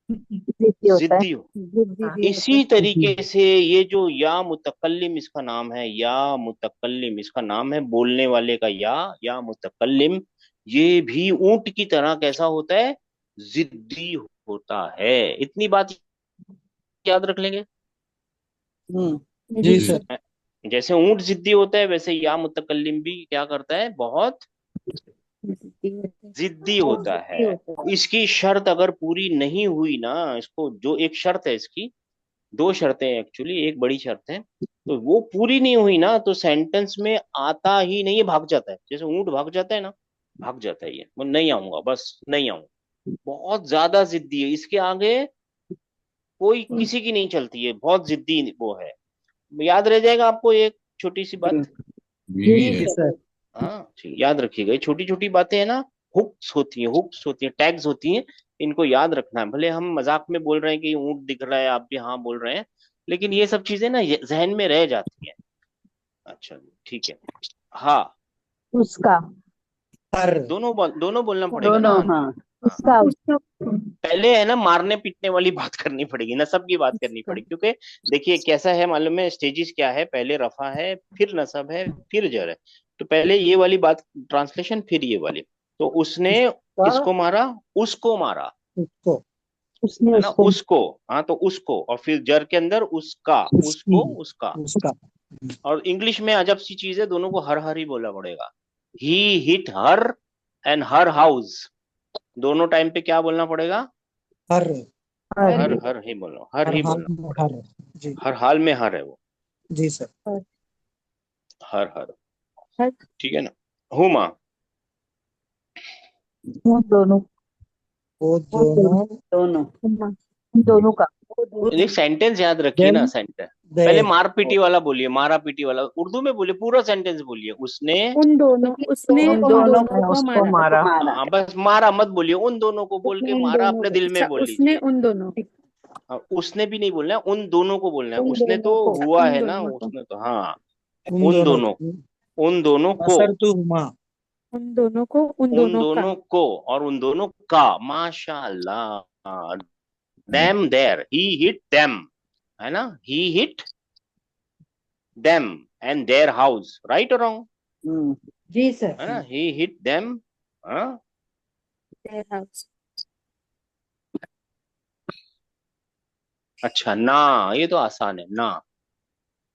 जिद्दी होता है। जिद्दी हो। जिद्दी भी होता इसी है। तरीके से ये जो या मुतकल्लिम इसका नाम है, या मुतकल्लिम इसका नाम है, बोलने वाले का या मुतकल्लिम, ये भी ऊंट की तरह कैसा होता है? जिद्दी होता है। इतनी बात याद रख लेंगे। जी जी जी। सर। सर। जैसे ऊंट जिद्दी होता है, वैसे या मुतकल्लिम भी क्या करता है? बहुत जिद्दी होता है। जिद्दी बहुत होता जिद्दी है। होता है। इसकी शर्त अगर पूरी नहीं हुई ना, इसको जो एक शर्त है इसकी, दो शर्तें एक्चुअली, एक बड़ी शर्त है, तो वो पूरी नहीं हुई ना तो सेंटेंस में आता ही नहीं है, भाग जाता है। जैसे ऊंट भाग जाता है ना, भाग जाता है। ये मैं नहीं आऊंगा, बस नहीं आऊंगा। बहुत ज्यादा जिद्दी है, इसके आगे कोई किसी की नहीं चलती है, बहुत जिद्दी वो है। याद रह जाएगा आपको एक छोटी सी बात। जी यही जी है। जी सर। सर। हाँ ठीक, याद रखिएगा। ये छोटी छोटी बातें है ना, हुक्स होती हैं, टैग्स होती हैं। इनको याद रखना है। भले हम मजाक में बोल रहे हैं कि ऊंट दिख रहा है, आप भी हाँ बोल रहे हैं, लेकिन ये सब चीजें ना जहन में रह जाती हैं। अच्छा जी, ठीक है। हाँ, उसका। हर। दोनों बोलना पड़ेगा ना। दोनों, हाँ। हाँ, उसका। उसका। पहले है ना मारने पीटने वाली बात करनी पड़ेगी, नसब की बात करनी उसका। पड़ेगी। क्योंकि देखिए कैसा है मालूम है, स्टेजेस क्या है, पहले रफा है, फिर नसब है, फिर जर है। तो पहले ये वाली बात ट्रांसलेशन, फिर ये वाली। तो उसने उसका। किसको मारा? उसको मारा, उसको। उसने है ना, उसको। उसको। हाँ तो उसको, और फिर जर के अंदर उसका, उसकी। उसको, उसका। उसका। और इंग्लिश में अजब सी चीज है, दोनों को हर हर ही बोलना पड़ेगा। He hit her and her house, दोनों टाइम पे क्या बोलना पड़ेगा? हर। हर। हर हर ही बोलना, हर हर ही हाल बोलना में पड़ेगा। हर। जी। हर हाल में हर है वो, जी सर। हर। हर हर। हर। ठीक है ना। हुमा, उन दोनों। वो वो दोनों। दोनों। दोनों। उन दोनों का। वो दोनों। एक सेंटेंस याद रखिए ना, देम। सेंटेंस। पहले देर। मार पीटी वाला बोलिए, मारा पीटी वाला उर्दू में बोलिए, पूरा सेंटेंस बोलिए। उसने, उन दोनों, उसने उन उन दोनों दोनों ने को उसको मारा। मारा। बस मारा मत बोलिए, उन दोनों को बोल के उन मारा दोनों अपने को, दिल में अच्छा, बोल उसने लीजिए। उन दोनों। उसने भी नहीं बोलना है, उन दोनों को बोलना है। उन उसने दोनों तो को, हुआ उन है ना, दोनों को। उसने तो, हाँ। उन उन दोनों दोनों, को। उन दोनों को, नसर तू हुमा। उन दोनों को, उन उन दोनों का। दोनों को, और उन दोनों का। माशाल्लाह। Them their, he hit them, है ना, he hit them and their house, right और रॉन्ग? जी सर। है ना, ही हिट देम। हाँ, Their house. अच्छा ना, ये तो आसान है ना।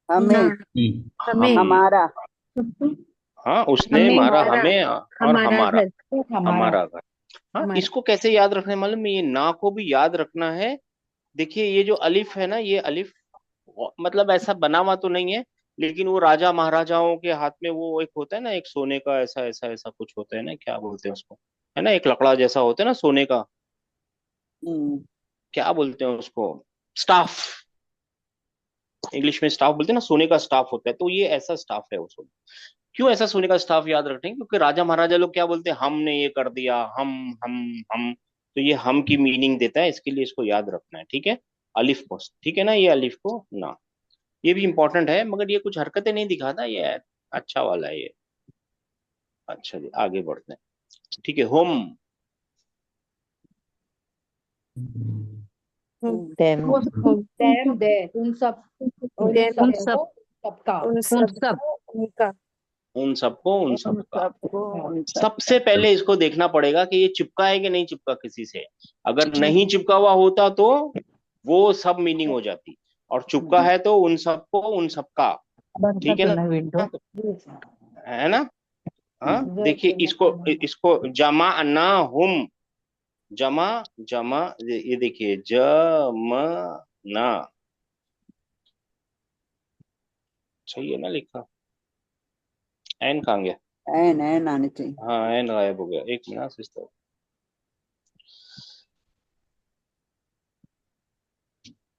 ना, हमें, हम, हाँ उसने हमें मारा मारा, हमें और हमारा हमारा, घर, हमारा। हमारा घर। हाँ, हमारा। इसको कैसे याद रखने मालूम है? ये ना को भी याद रखना है। देखिए ये जो अलिफ है ना, ये अलिफ मतलब ऐसा बना हुआ तो नहीं है, लेकिन वो राजा महाराजाओं के हाथ में वो एक होता है ना, एक सोने का ऐसा ऐसा ऐसा कुछ होता है ना, क्या बोलते हैं उसको, है ना, एक लकड़ा जैसा होता है ना सोने का, क्या बोलते हैं उसको? स्टाफ। इंग्लिश में स्टाफ बोलते हैं ना, सोने का स्टाफ होता है। तो ये ऐसा स्टाफ है उसको। क्यों ऐसा सोने का स्टाफ याद रखते हैं? क्योंकि राजा महाराजा लोग क्या बोलते हैं? हमने ये कर दिया, हम हम। तो ये हम की मीनिंग देता है, इसके लिए इसको याद रखना है, ठीक है। अलिफ को, ठीक है ना, ये अलिफ को ना, ये भी इंपॉर्टेंट है, मगर ये कुछ हरकतें नहीं दिखाता ये। अच्छा वाला है ये। अच्छा जी, आगे बढ़ते हैं। ठीक है, होम। them, them दे, उन सब, और उन देम, उन सब सब। को, सबका। उन उन सब सब। को, उनका। उन सबको, उन उन सबका। सबको। उन सब। सबसे पहले इसको देखना पड़ेगा कि ये चिपका है कि नहीं चिपका किसी से। अगर नहीं चिपका हुआ होता तो वो सब मीनिंग हो जाती, और चिपका है तो उन सबको, उन सबका। बंद कर ठीक है दो ना, ना विंडो। है ना। हाँ देखिए इसको, इसको जमा ना हुम, जमा, जमा, ये देखिए ना, सही है ना लिखा? एन कहाँ गया? एन एन आने चाहिए। हाँ एन गायब हो गया, एक मिनट सिस्टर।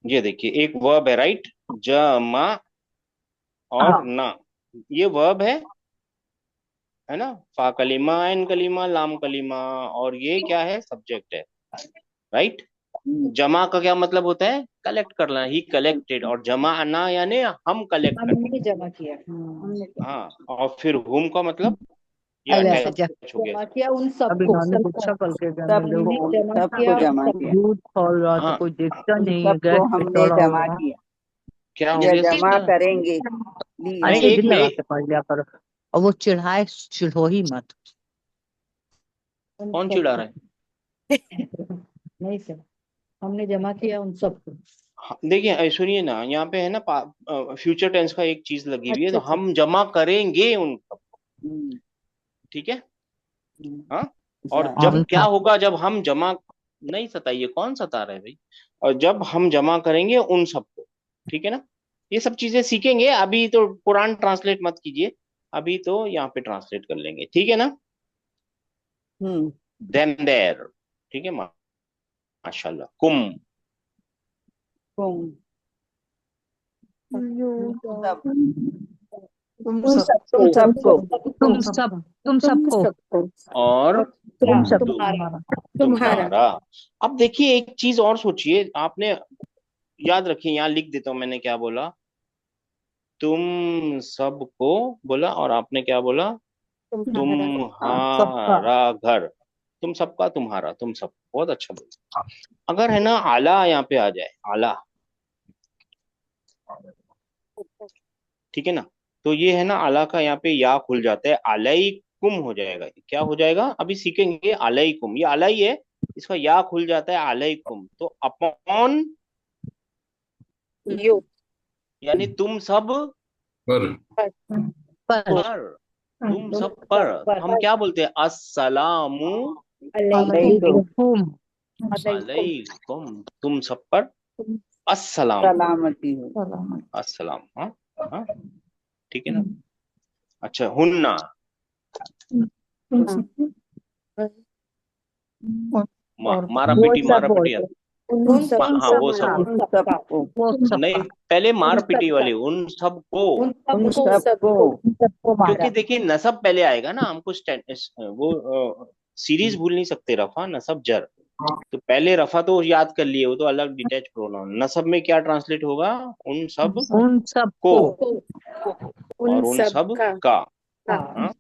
ये देखिए एक वर्ब है, राइट, जमा और हाँ ना, ये वर्ब है ना, फा कलीमा, ऐन कलीमा, लाम कलीमा, और ये क्या है, सब्जेक्ट है, राइट। जमा का क्या मतलब होता है, कलेक्ट करना, ही कलेक्टेड, और जमा आना यानी हम कलेक्ट करते हमने हैं। जमा किया, हमने हाँ, और फिर हुम का मतलब ये अल्लाह अटैच हो गया। जमा किया उन अभी सबको, मैंने पूछा कल के घर में हमने देखो, जमा सबको किया उन जमा किया, सबको। दूध खोल रहा तो हाँ, कोई देखता उन नहीं है, सबको गैस पे हमने चढ़ा जमा हुआ। किया क्या हो या गया जमा सिस्टर? करेंगे, लिया। नहीं, अच्छे एक दिल लगा में के पढ़ लिया करो, और वो चिढ़ाए चिढ़ो ही मत। उन कौन चिढ़ा सबको। रहा है? नहीं सर, हमने जमा किया उन सबको। हाँ, देखिए सुनिए ना, यहाँ पे है ना फ्यूचर टेंस का एक चीज लगी हुई है, अच्छा तो अच्छा। हम जमा करेंगे उन सबको, हम्म, ठीक है। हम्म, हाँ, और हम जब क्या था होगा, जब हम जमा, नहीं सताइए, कौन सता रहा है भाई, और जब हम जमा करेंगे उन सबको, ठीक है ना। ये सब चीजें सीखेंगे, अभी तो कुरान ट्रांसलेट मत कीजिए, अभी तो यहाँ पे ट्रांसलेट कर लेंगे, ठीक है ना। हम्म, देम देर, ठीक है, माशाल्लाह, कुम, तुम सब, तुम तुम सब, सबको, तुम सबको, तुम सबको, सब, तुम तुम सबको। सबको, और तुम तुम दु- तुम्हारा। तुम्हारा। तुम्हारा। अब देखिए एक चीज और सोचिए आपने, याद रखिए, यहाँ लिख देता हूँ, मैंने क्या बोला, तुम सबको बोला, और आपने क्या बोला, तुम्हारा। सबका। तुम्हारा घर, तुम सबका तुम्हारा, तुम सब, बहुत अच्छा बोला। अगर है ना आला यहाँ पे आ जाए, आला, ठीक है ना, तो ये है ना आला का यहाँ पे या खुल जाता है, आलाई कुम हो जाएगा, क्या हो जाएगा, अभी सीखेंगे, आलाई कुम, ये आला ही है, इसका या खुल जाता है, आलाई कुम, तो अपॉन, यू। यानी तुम सब पर पर। पर पर, तुम तुम सब पर, सब पर। हम क्या बोलते हैं, अस्सलामु अलैकुम, अलैकुम। अलैकुम, तुम सब पर अस्सलाम, सलामती हो, अस्सलाम, हाँ, हाँ, ठीक है ना। अच्छा, हुन्ना, हाँ, मारा वो पिटी, सब मारा पिटी, बोलते हैं। उन सब हाँ वो का। सब, उन सबका। सबको, वो नहीं, सबका। पहले उन मार पिटी सबका। वाली, उन सबको, उन उन सबको। सबको, उन सबको क्योंकि मारा। देखिए नसब पहले आएगा ना, हमको वो सीरीज भूल नहीं सकते, रफा नसब जर, तो पहले रफा तो याद कर लिए, वो तो अलग डिटैच प्रोनाउन, नसब में क्या ट्रांसलेट होगा, उन सब उन को, सबको। उन और उन सब सब का। का, हाँ। हाँ,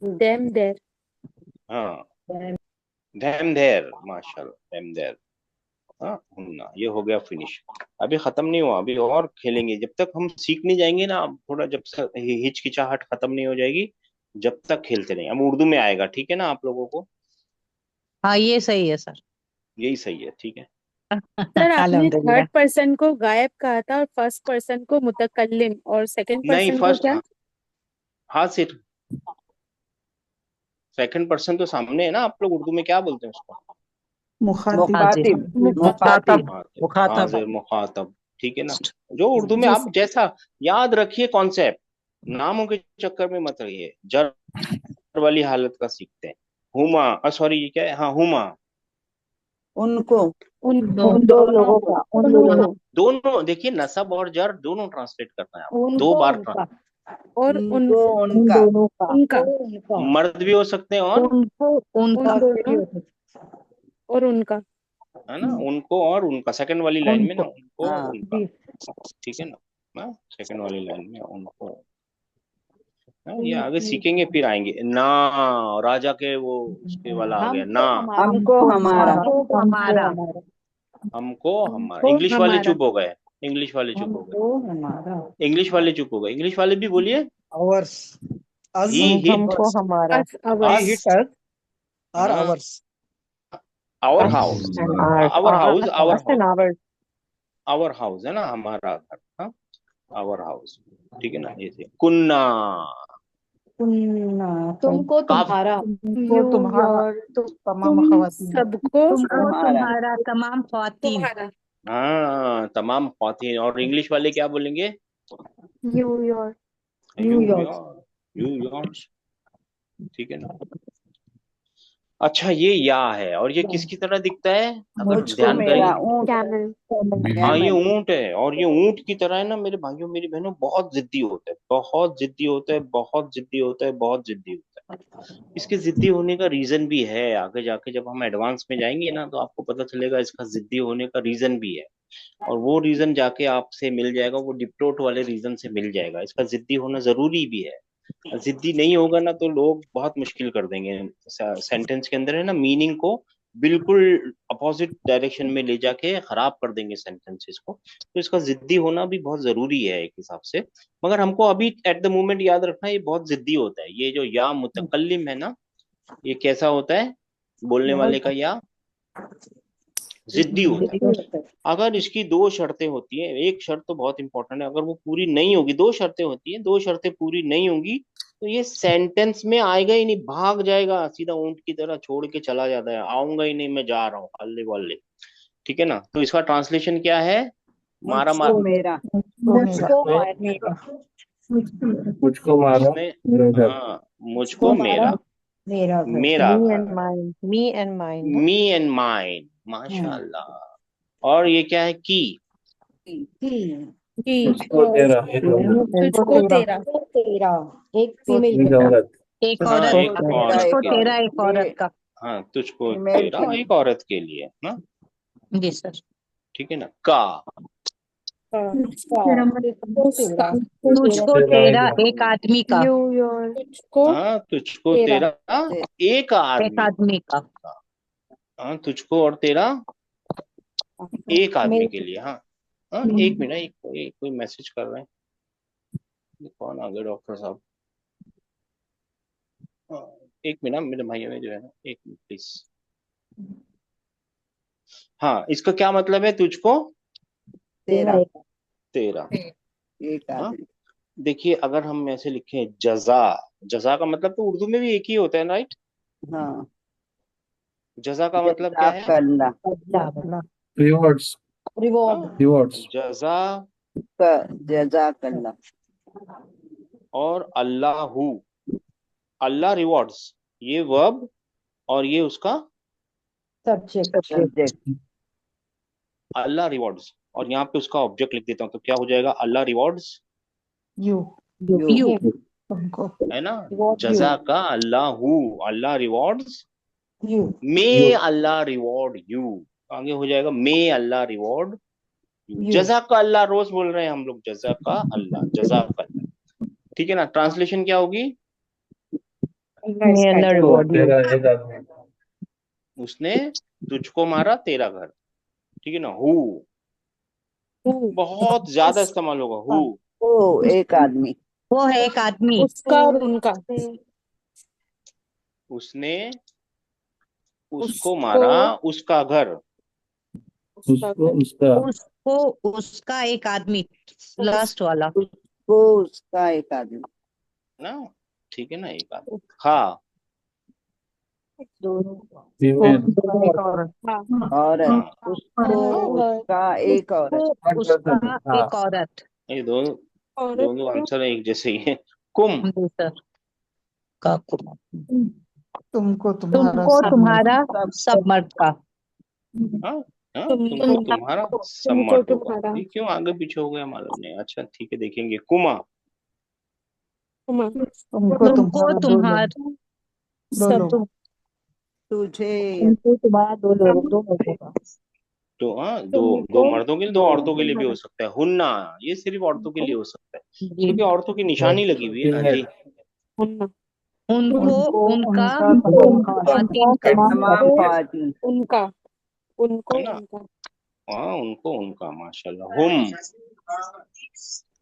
देम देर। हाँ, धैम धैर, माशाल्लाह, धैम धैर, हाँ, हुन्ना, ये हो गया फिनिश। अभी खत्म नहीं हुआ, अभी और खेलेंगे, जब तक हम सीख नहीं जाएंगे ना, अब थोड़ा जब तक हिचकिचाहट खत्म नहीं हो जाएगी, जब तक खेलते नहीं, अब उर्दू में आएगा, ठीक है ना, आप लोगों को, हाँ ये सही है सर। यही सही है, ठीक है। सर आपने अल्हम्दुलिल्लाह। थर्ड पर्सन को गायब कहा था और फर्स्ट पर्सन को मुतकल्लिम और सेकंड नहीं, पर्सन को फर्स्ट, क्या? हाँ, हाँ सिर्फ, सेकंड पर्सन तो सामने है ना, आप लोग उर्दू में क्या बोलते हैं उसको, मुखातिब, हाजिर। मुखातिब, मुखातिब, मुखातिब, मुखातिब, मुखातब। हाजिर, मुखातब, ठीक है ना। जो उर्दू में जी आप सर। जैसा याद रखिए कॉन्सेप्ट, नामों के चक्कर में मत रहिए, जर वाली हालत का सीखते हैं, हुमा, सॉरी ये क्या है, हाँ, हुमा, उनको, उन उन दो दोनों लोगों को, का, उन दोनों दोनों। को। दोनों, देखिए नसब और जर दोनों ट्रांसलेट करना है आपको, दो उनको बार उनका। और उनको, उन उनका, दोनों का। उनका। उनका। मर्द भी हो सकते हैं, और उनको उन उनका। औरतें भी दोनों होती हैं। और उनका। है ना, उनको और उनका, सेकंड वाली लाइन में ना, उनको। उनको हाँ, उनका, जी। ठीक है ना, सेकंड वाली लाइन में उनको, ये आगे सीखेंगे फिर आएंगे ना, राजा के वो उसके वाला आ गया ना, हमको हमारा। हमको हमारा, हमको हमारा। हमारा। हमको हमारा, को इंग्लिश वाले हमारा। चुप हो गए, इंग्लिश वाले चुप हो गए, हमको हमारा। इंग्लिश वाले चुप हो गए, इंग्लिश वाले भी बोलिए, Ours. Us. ही हिट हमको Ours. हमारा। Us We ours. Us, hit us or ours. Our us house, and ours. Our house, our us and house, ours. Our house है ना, हमारा घर, हाँ, आवर हाउस, ठीक है ना, ये कुन्ना, तुमको काफ, तुम्हारा। तुमको यू तुम्हारा, योर तमाम तुम खवातीन। सबको तुमको हमारा, तुम्हारा तमाम ख्वातीन। तुम्हारा। हाँ, तमाम ख्वातीन, और इंग्लिश वाले क्या बोलेंगे, you your. You New York. Your, you yours, ठीक है ना। अच्छा, ये या है और ये किसकी तरह दिखता है? अगर मुझको ध्यान मेरा करेंगे, ऊँट कैमल। हाँ ये कैमल ऊंट है, और ये ऊंट की तरह है ना मेरे भाइयों मेरी बहनों, बहुत जिद्दी होता है, बहुत जिद्दी होता है, बहुत जिद्दी होता है, बहुत जिद्दी होता है। इसके जिद्दी होने का रीजन भी है, आगे जाके जब हम एडवांस में जाएंगे ना तो आपको पता चलेगा इसका जिद्दी होने का रीजन भी है। और वो रीजन जाके आपसे मिल जाएगा, वो डिप्टोट वाले रीजन से मिल जाएगा, इसका जिद्दी होना जरूरी भी है। जिद्दी नहीं होगा ना तो लोग बहुत मुश्किल कर देंगे सेंटेंस के अंदर है ना, मीनिंग को बिल्कुल अपोजिट डायरेक्शन में ले जाके खराब कर देंगे सेंटेंसेस को। तो इसका जिद्दी होना भी बहुत जरूरी है एक हिसाब से। मगर हमको अभी एट द मोमेंट याद रखना ये बहुत जिद्दी होता है, ये जो या मुतकल्लिम है ना, ये कैसा होता है? बोलने वाले का या जिद्दी होता है। अगर इसकी दो शर्तें होती हैं, एक शर्त तो बहुत इंपॉर्टेंट है, अगर वो पूरी नहीं होगी, दो शर्तें होती हैं, दो शर्तें पूरी नहीं होंगी तो ये सेंटेंस में आएगा ही नहीं, भाग जाएगा सीधा ऊंट की तरह, छोड़ के चला जाता है, आऊंगा ही नहीं, मैं जा रहा हूँ हल्ले बल्ले। ठीक है ना? तो इसका ट्रांसलेशन क्या है? मारा मुझको मार, मेरा मुझको मेरा मुझको मारा उसने, मेरा घर। हाँ मुझको मुझको मारा मेरा, मेरा घर मेरा me घर, and mine, me and mine ना। मी एंड माइन, माशाल्लाह। और ये क्या है? की, कि मुझको तेरा एक औरत, तुझको तेरा तेरा एक फीमेल एक का औरत। एक हाँ औरत एक का, औरत तुझको के तेरा लिए, एक औरत का। हाँ तुझको फीमेल तेरा के एक औरत के लिए ना। जी सर। ठीक है ना? का, उसका तुझको तेरा तेरा एक एक आदमी का, तुझको हाँ तुझको तेरा तेरा एक एक आदमी आदमी का। का, हाँ तुझको और तेरा एक आदमी के लिए। हाँ हाँ, एक मिनट, एक कोई मैसेज कर रहे हैं, ये कौन आ गए डॉक्टर साहब? हाँ, एक मिनट मेरे भाइयों में जो है ना, एक मिनट प्लीज। हाँ, इसका क्या मतलब है? तुझको तेरा तेरा। एक हाँ, आदमी देखिए अगर हम ऐसे लिखें जजा, जजा का मतलब तो उर्दू में भी एक ही होता है, राइट? हाँ जजा का मतलब जजा क्या है? करना रिवॉर्ड्स, रिवॉर्ड हाँ, रिवॉर्ड्स। जजा जजा करना और अल्लाहू, अल्लाह रिवॉर्ड्स, ये वर्ब और ये उसका सब्जेक्ट अल्लाह रिवॉर्ड्स, और यहाँ पे उसका ऑब्जेक्ट लिख देता हूँ तो क्या हो जाएगा? अल्लाह रिवॉर्ड्स, यू यू। है ना? रिवॉर्ड यू जजा का अल्लाहू, अल्लाह रिवॉर्ड्स, यू मे यू, अल्लाह रिवॉर्ड यू, आगे हो जाएगा मे अल्लाह रिवॉर्ड यू। यू जजा का अल्लाह रोज बोल रहे हैं हम लोग, जजा का अल्लाह, जजा का अल्लाह। ठीक है ना? ट्रांसलेशन क्या होगी? मे अल्लाह तो रिवॉर्ड यू। तेरा एक आदमी। उसने तुझको मारा तेरा घर। ठीक है ना? हु हूँ बहुत ज्यादा उस इस्तेमाल होगा, हु। ओ एक आदमी वो है एक आदमी। उसका और उनका उसने उसको उसको मारा उसका घर, उसका उसको घर उसका, उसको उसका एक आदमी, उस लास्ट वाला। उसको उसका एक आदमी ना? ठीक है ना? एक आदमी। खा, दोनों फीमेल। एक औरत। हाँ औरत हाँ उसको हाँ, उसका एक उसको औरत उसका हाँ, एक औरत। ये दोनों, औरत दोनों को आंसर एक जैसे ही है। कुम, जी सर। का कुम। तुमको तुम्हारा तुमको सब मर्द। तुम्हारा सबको सब मर्द का। हाँ हाँ, तुमको तुमको तुम्हारा सब तुमको मर्दों का। तुम्हारा ये क्यों आगे पीछे हो गया मालूम नहीं। अच्छा ठीक है, देखेंगे। कुमा, तुम्हारा तुमको तुमको तुम्हारा दो तुम्हार लोग, दो सब लोग। तुझे तुमको तुम्हारा दो लोगों का तो हाँ, दो दो तुमको मर्दों के लिए, दो दो औरतों के लिए भी हो तुम्हारा सकता है। हुन्ना, ये सिर्फ औरतों के लिए हो सकता है, जी। क्योंकि औरतों की निशानी लगी हुई है ना फीमेल। जी। होना उनको, उनको उनका, उनका तमाम खास। खातिन का। तमाम उनको खातिन उनका उनको है ना? उनका हाँ उनको उनका, माशाल्लाह। हुम,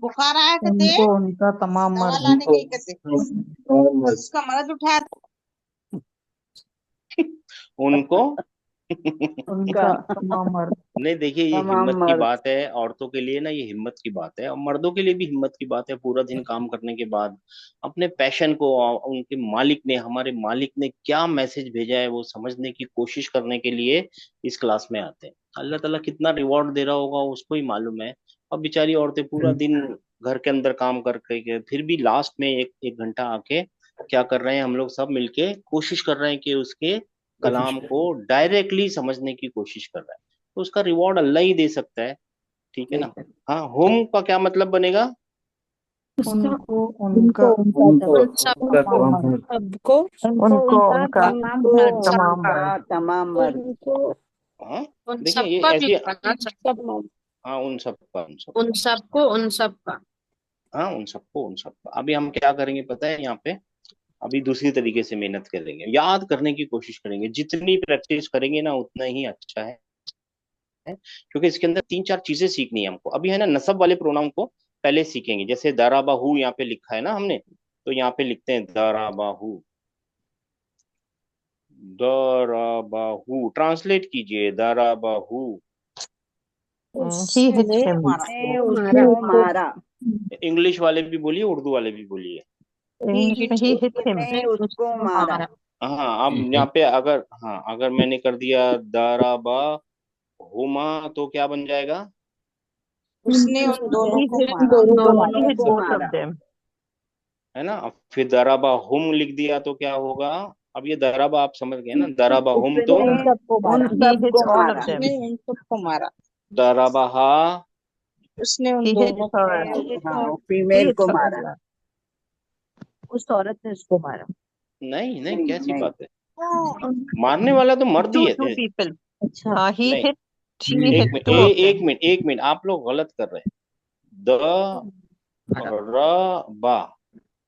बुखार आया कहते उनको उनका तमाम दवा मर्द। लाने उनको गई कहते मोहम्मद। उसका मर्द उठाया उनको उनका उनका तमाम मर्द। नहीं, देखिए ये तमाम हिम्मत की मर्द बात है, औरतों के लिए ना ये हिम्मत की बात है, और मर्दों के लिए भी हिम्मत की बात है। पूरा दिन काम करने के बाद अपने पैशन को, उनके मालिक ने, हमारे मालिक ने क्या मैसेज भेजा है वो समझने की कोशिश करने के लिए इस क्लास में आते हैं। अल्लाह ताला कितना रिवॉर्ड दे रहा होगा उसको ही मालूम है। अब बेचारी औरतें पूरा दिन घर के अंदर काम करके फिर भी लास्ट में एक एक घंटा आके क्या कर रहे हैं, हम लोग सब मिलके कोशिश कर रहे हैं कि उसके कलाम को डायरेक्टली समझने की कोशिश कर रहा है, तो उसका रिवॉर्ड अल्लाह ही दे सकता है। ठीक है ना। हाँ, हुम का क्या मतलब बनेगा? उनको उनका उनको उनका उन सबको तमाम सबको उनको उनका तमाम वर्ग तमाम वर्ग उनको हाँ, उन देखिए ये सबका भी ऐसी। बना सकते। सब हाँ, उन सबका, उन सबका। उन सबको उन सबका। हाँ, उन सबको, उन सबका। अभी हम क्या करेंगे पता है यहाँ पे? अभी दूसरी तरीके से मेहनत करेंगे, याद करने की कोशिश करेंगे। जितनी प्रैक्टिस करेंगे ना उतना ही अच्छा है, क्योंकि इसके अंदर तीन चार चीजें सीखनी है हमको। अभी है ना, नसब वाले प्रोनाउन को पहले सीखेंगे। जैसे दराबाहू यहाँ पे लिखा है ना हमने, तो यहाँ पे लिखते हैं दराबाहू। दराबाहू ट्रांसलेट कीजिए, दराबाहू। ही हिट उसने हिम उसने मारा। उसको मारा। इंग्लिश वाले भी बोलिए, उर्दू वाले भी बोलिए। इंग्लिश में ही हिट हिम उसने उसको उसको मारा। मारा। हाँ, अब he यहाँ hit, पे अगर, हाँ, अगर मैंने कर दिया दराबा हुमा, तो क्या बन जाएगा? उसने उन दोनों ही को हिट मारा। उन ही दोनों हिट को बोथ ऑफ मारा। देम है ना। अब फिर दराबा हुम लिख दिया तो क्या होगा? अब ये दराबा आप समझ गए ना, दराबा हुम तो उसने उन सबको उन मारा। ही सबको हिट ऑल ऑफ मारा। देम उसने उन सबको मारा। दराबा हा। उसने उन ही हिट दोनों को हर मारा। हाँ, ही फीमेल हिट को हर मारा। उस औरत ने उसको मारा। नहीं नहीं, नहीं कैसी नहीं। बात है? मारने वाला तो मर्द ही टू है टू पीपल अच्छा। ही नहीं, हिट शी he एक hit hit, minute, two of them एक मिनट, एक मिनट, आप लोग गलत कर रहे हैं। द र बा,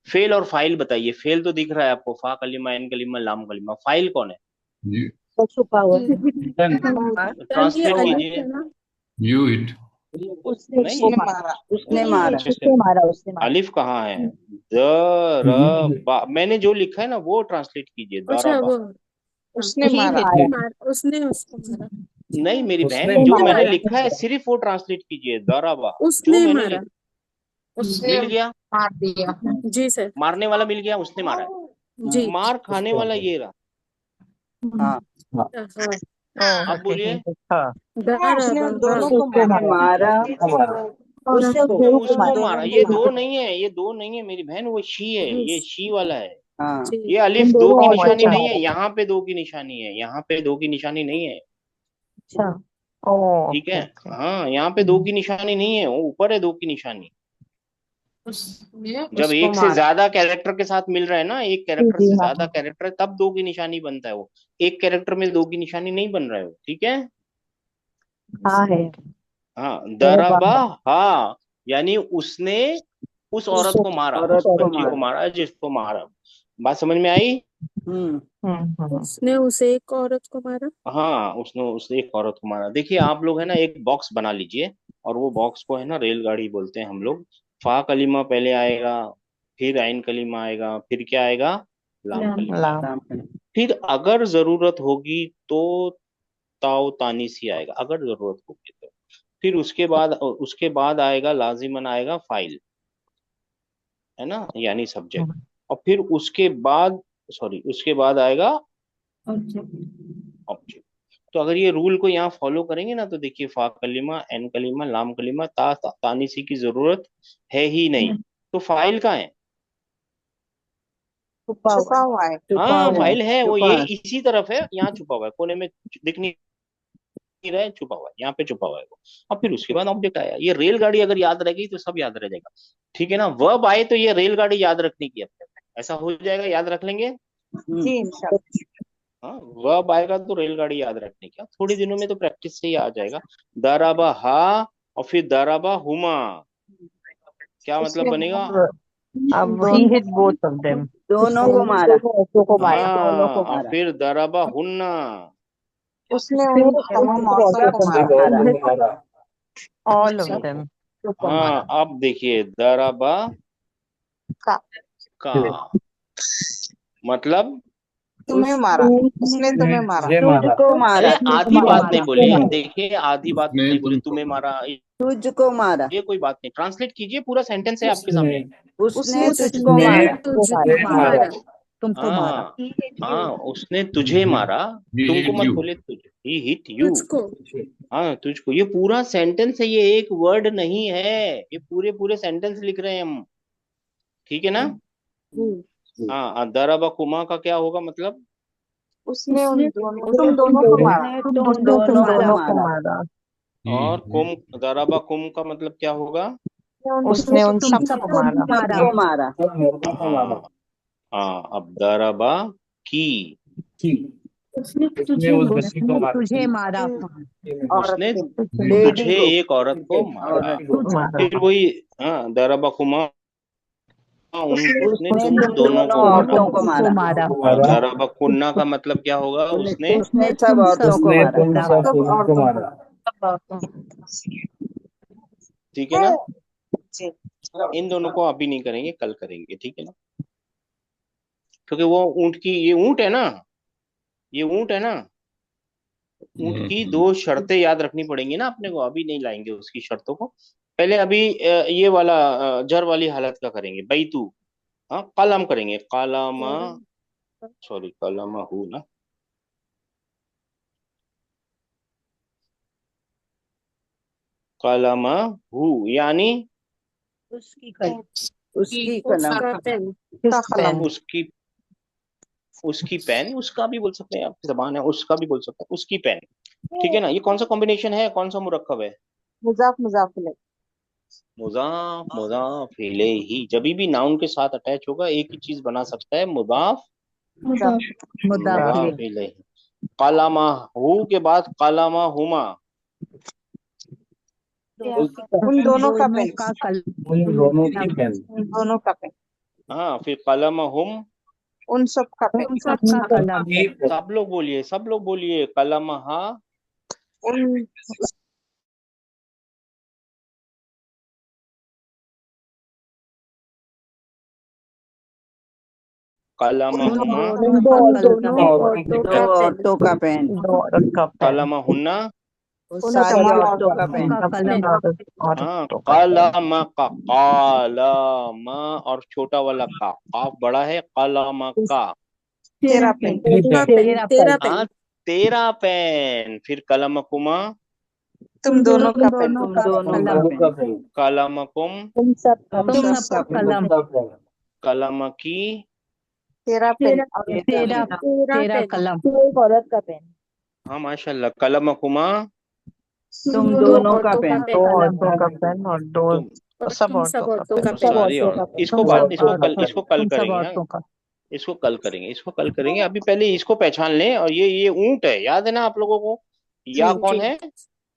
फेल और फाइल बताइए। फेल तो दिख रहा है आपको, फा कलिमा, एन कलिमा, लाम कलिमा। फाइल कौन है? you, वो छुपा हुआ है। then ये ट्रांसलेट अलिफ कीजिए। है ना। you hit, उसने नहीं, उसको उसने मारा। मारा। उसने नहीं, मारा। अच्छे से। उसने मारा, उसने मारा। अलिफ कहाँ है? द र बा, मैंने जो लिखा है ना वो ट्रांसलेट कीजिए, अच्छा दराबा। वो उसने ही मारा। हिट हिम उसने उसको मारा। नहीं मेरी उसने बहन, उसने जो मारा, मैंने मारा। उसने लिखा है मारा। सिर्फ वो ट्रांसलेट कीजिए, दराबा। जो उसने मैंने मारा। लिखा उसने मिल गया। मार दिया। जी सर। मारने वाला मिल गया, उसने मारा है। जी। मार खाने वाला ये रहा। हाँ, हाँ, हाँ। ओह अब ओके ही बोलिए। हिट हर उसने दराबा उन हाँ। दोनों को उसको मारा। उसने मारा। मारा हमारा उसको। उसने उन उसको दोनों मारा। को ये दो मारा। नहीं है, ये दो नहीं है मेरी बहन, वो शी है, जी ये शी वाला है। हाँ, जी। ये उन अलिफ दो की दोनों ओह औरतों निशानी को अच्छा नहीं है, मारा। यहाँ पे दो की निशानी है, यहाँ पे दो की निशानी नहीं है। अच्छा। ओह ठीक ओके है। ओके हाँ, यहाँ पे दो की निशानी नहीं है, वो ऊपर है दो की निशानी। उसने जब उसको एक से मारा। ज्यादा कैरेक्टर के साथ मिल रहा है ना, एक जी कैरेक्टर जी से हाँ ज्यादा हाँ। कैरेक्टर, तब दो की निशानी बनता है वो। एक कैरेक्टर में दो की निशानी नहीं बन रहा है वो। ठीक है। हाँ है। हाँ, अरे वाह। दरबा, हाँ, यानी उसने उस औरत उसको, को मारा, उस उस औरत को औरत बच्ची को। को मारा। मारा जिसको मारा। बात समझ में आई? हम्म। हम्म उसने उसे एक औरत को मारा। हाँ, उसने एक औरत को मारा। देखिए आप लोग है ना, एक बॉक्स बना लीजिए, और वो बॉक्स को है ना रेलगाड़ी बोलते हैं हम लोग। फा कलीमा पहले आएगा, फिर आइन कलीमा आएगा, फिर क्या आएगा? लाम कलीमा लाम आएगा। राम। फिर अगर जरूरत होगी तो ताओ तानीसी आएगा, अगर जरूरत होगी तो। फिर उसके बाद आएगा लाजिमन, आएगा फाइल, है ना, यानी सब्जेक्ट। और फिर उसके बाद, सॉरी, उसके बाद आएगा ऑब्जेक्ट। तो अगर ये रूल को यहाँ फॉलो करेंगे ना, तो देखिए फा कलिमा, एन कलिमा, लाम कलिमा, तानीसी की जरूरत है ही नहीं। तो फाइल कहाँ है? छुपा हुआ छुपा है। हुआ है। छुपा हाँ, हुआ है। फाइल है, वो छुपा ये है। इसी तरफ है, यहाँ छुपा हुआ है, कोने में दिख नहीं रहा है, छुपा हुआ है, यहाँ पे छुपा हुआ है वो। और फिर उसके बाद ऑब्जेक्ट आया। ये रेलगाड़ी अगर याद रह गई तो सब याद रह जाएगा। ठीक है ना। वर्ब आए तो ये रेलगाड़ी याद रखने की अपने, ऐसा हो जाएगा, याद रख लेंगे। जी इंशाल्लाह। हाँ, वर्ब आएगा तो रेलगाड़ी याद रखने का, थोड़ी दिनों में तो प्रैक्टिस से ही आ जाएगा। दराबा हा, और फिर दराबा हुमा, क्या मतलब उसने बनेगा? अब ही दोनों हिट बोथ ऑफ देम दोनों को दोनों मारा। दोनों औरतों को मारा। दोनों को हाँ, और मारा। फिर दराबा हुन्ना। उसने फिर उन उन तमाम सब औरतों औरतों को को सबको मारा। मारा। मारा। हमारा ऑल ऑफ सब। देम सबको मारा। हाँ, अब देखिए दराबा का का मतलब, तुम्हें मारा। उसने तुम्हें मारा। ये मारा तुझको अरे मारा। आधी तुझको बात नहीं मारा। बोली, मारा। देखिए आधी बात उसने नहीं बोली, तुमको तुम्हें मारा, तुझको मारा। ये कोई बात नहीं। ट्रांसलेट कीजिए, पूरा सेंटेंस है आपके उसने सामने। उसने तुझको उसने ने मारा। तुझको तुझे मारा। तुझको मारा मारा। तुमको मारा। हाँ, हाँ, उसने तुझे मारा। he तुमको hit मत you, बोले, तुझे, ही हिट यू। तुझको। हाँ, तुझको, ये पूरा सेंटेंस है, ये एक वर्ड नहीं है, ये पूरे पूरे सेंटेंस लिख रहे हैं हम। ठीक है ना। हम्म। हाँ, दराबा कुमा का क्या होगा मतलब? उसने उन दोनों तुम उसने दोनों को मारा उसने तुम तुम दोनों को दोनों मारा मारा। और कुम, दराबा कुम का मतलब क्या होगा? उसने उन तुम सबको सबको मारा। मारा। सबको मारा हाँ हाँ, अब दराबा की, उसने उसने तुझे उस मारा। बच्ची को उसने मारा। तुझे मारा। औरत उसने को लेडी तुझे को एक औरत को मारा। औरत को मारा। फिर वही, हाँ, दराबा कुमा, उसने उसने तुम तुम दोनों दोनों को मारा। औरतों को को मारा मारा। और दराबा कुन्ना का मतलब क्या होगा? उसने उसने सब तुम औरतों को उसने मारा तुम सब सब पुरुष को औरतों मारा। ठीक है ना? जी इन दोनों को अभी नहीं करेंगे, कल करेंगे, ठीक है ना? क्योंकि वो ऊंट की, ये ऊंट है ना, ये ऊंट है ना, ऊंट की दो शर्तें याद रखनी पड़ेंगी ना अपने को, अभी नहीं लाएंगे उसकी शर्तों को। पहले अभी ये वाला जर वाली हालत का करेंगे, बैतू। हाँ, कलम करेंगे, कलामा, सॉरी कलामा हु ना, कलामा हु, यानी उसकी कलम उसकी कलम उसका पेन। किसका कलम? उसकी, उसकी पेन, उसका भी बोल सकते हैं, आपकी जबान है, उसका भी बोल सकते हैं, उसकी पेन। ठीक है ना? ये कौन सा कॉम्बिनेशन है, कौन सा मुरक्कब है? मुजाफ मुजाफिले मुजाफ मुजाफ इलैही। जब भी नाउन के साथ अटैच होगा एक ही चीज बना सकता है, मुजाफ मुदाफिले। मुजाफ इलैही। कलामा हु के बाद कलामा हुमा, उन दोनों का दोनों पेन का कलम। उन दोनों की पेन। उन दोनों का पेन हाँ, फिर कलामा हुम, उन सब का पेन उन सबका कलम। सब लोग बोलिए, सब लोग बोलिए, कलामा हा, उन कलामा उन हुमा, दोनों का दोनों कलम। दो औरतों का पेन दो औरत का पेन। कलामा हुन्ना, उन सारी औरतों का पेन का कलम। हाँ, औरतों का पेन। कलामा का, कलामा, और छोटा वाला का, काफ बड़ा है, कलामा का, तेरा पेन तेरा पेन। तेरा पेन। हाँ, तेरा पेन। फिर कलमकुमा, तुम दोनों का पेन दोनों तुम का दोनों कलम। का दोनों का पेन पेन। कलमकुम, तुम सबका तुम सबका सब कलम। कलमकी, तेरा पेन और तेरा तेरा तेरा पेन। कलम। एक औरत का पेन। हाँ माशाल्लाह, कलमकुमा, तुम दो दोनों का औरतों का पेन दो पेन। औरतों का पेन और दो तुम, और सब तुम सब औरतों का औरतों पेन। का और पेन। सारी औरतों का और पेन। इसको सब इसको कल, औरतों इसको कल तुम सब करेंगे, हाँ? औरतों का। इसको कल करेंगे, इसको कल करेंगे। अभी पहले इसको पहचान लें। और ये ऊंट है, याद है ना आप लोगों को? या जी कौन जी। है?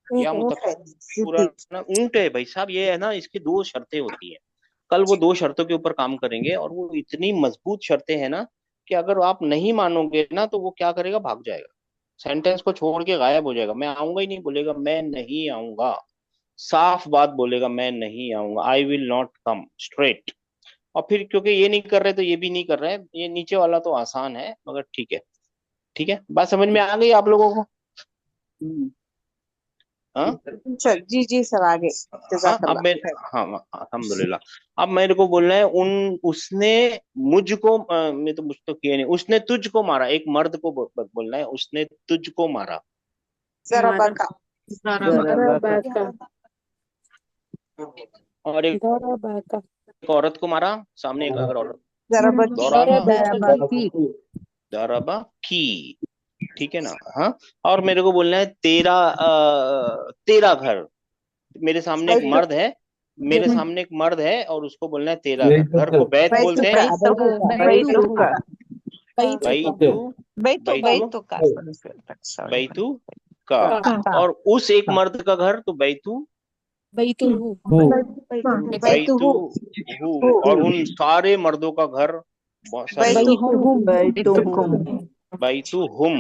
या ऊँट है पूरा सिद्दीक ना ऊंट है भाई साहब। ये है ना, इसकी दो शर्तें होती हैं। कल वो दो शर्तों के ऊपर काम करेंगे, और वो इतनी मजबूत शर्तें हैं ना कि अगर आप नहीं मानोगे ना तो वो क्या करेगा, भाग जाएगा, सेंटेंस को छोड़ के गायब हो जाएगा। मैं आऊंगा ही नहीं बोलेगा, मैं नहीं आऊंगा, साफ बात बोलेगा, मैं नहीं आऊंगा, I will not come, straight. और फिर क्योंकि ये नहीं कर रहे तो ये भी नहीं कर रहे हैं। ये नीचे वाला तो आसान है, मगर ठीक है। ठीक है, बात समझ में आ गई आप लोगों को? हाँ चल जी जी सर आगे हाँ, अब मैं, जज़ाकल्लाह हाँ हाँ, अल्हम्दुलिल्लाह। अब मेरे को बोलना है, उसने मुझको, मैं तो मुझ तो किया नहीं, उसने तुझको मारा। एक मर्द को बोलना है, उसने तुझको मारा। जरा मारा। बका जरा बाका। और एक जरा बाका। औरत को मारा, सामने एक अगर औरत, जरा बकी दौराबा, बकी। दौराबा की, ठीक है ना? हाँ। और मेरे को बोलना है, तेरा घर। मेरे सामने एक बैतु मर्द है, मेरे सामने एक मर्द है, और उसको बोलना है तेरा घर। घर को बैत बोलते बैतुका हैं। बैतुका बैतू, बैतु बैतू, बैतु का बैतू का। का। और उस एक मर्द का घर तो बैतू, बैतु बैतू हु। और उन सारे मर्दों का घर, बहुत सारे लोग, बैतुहुम बैतू हुम।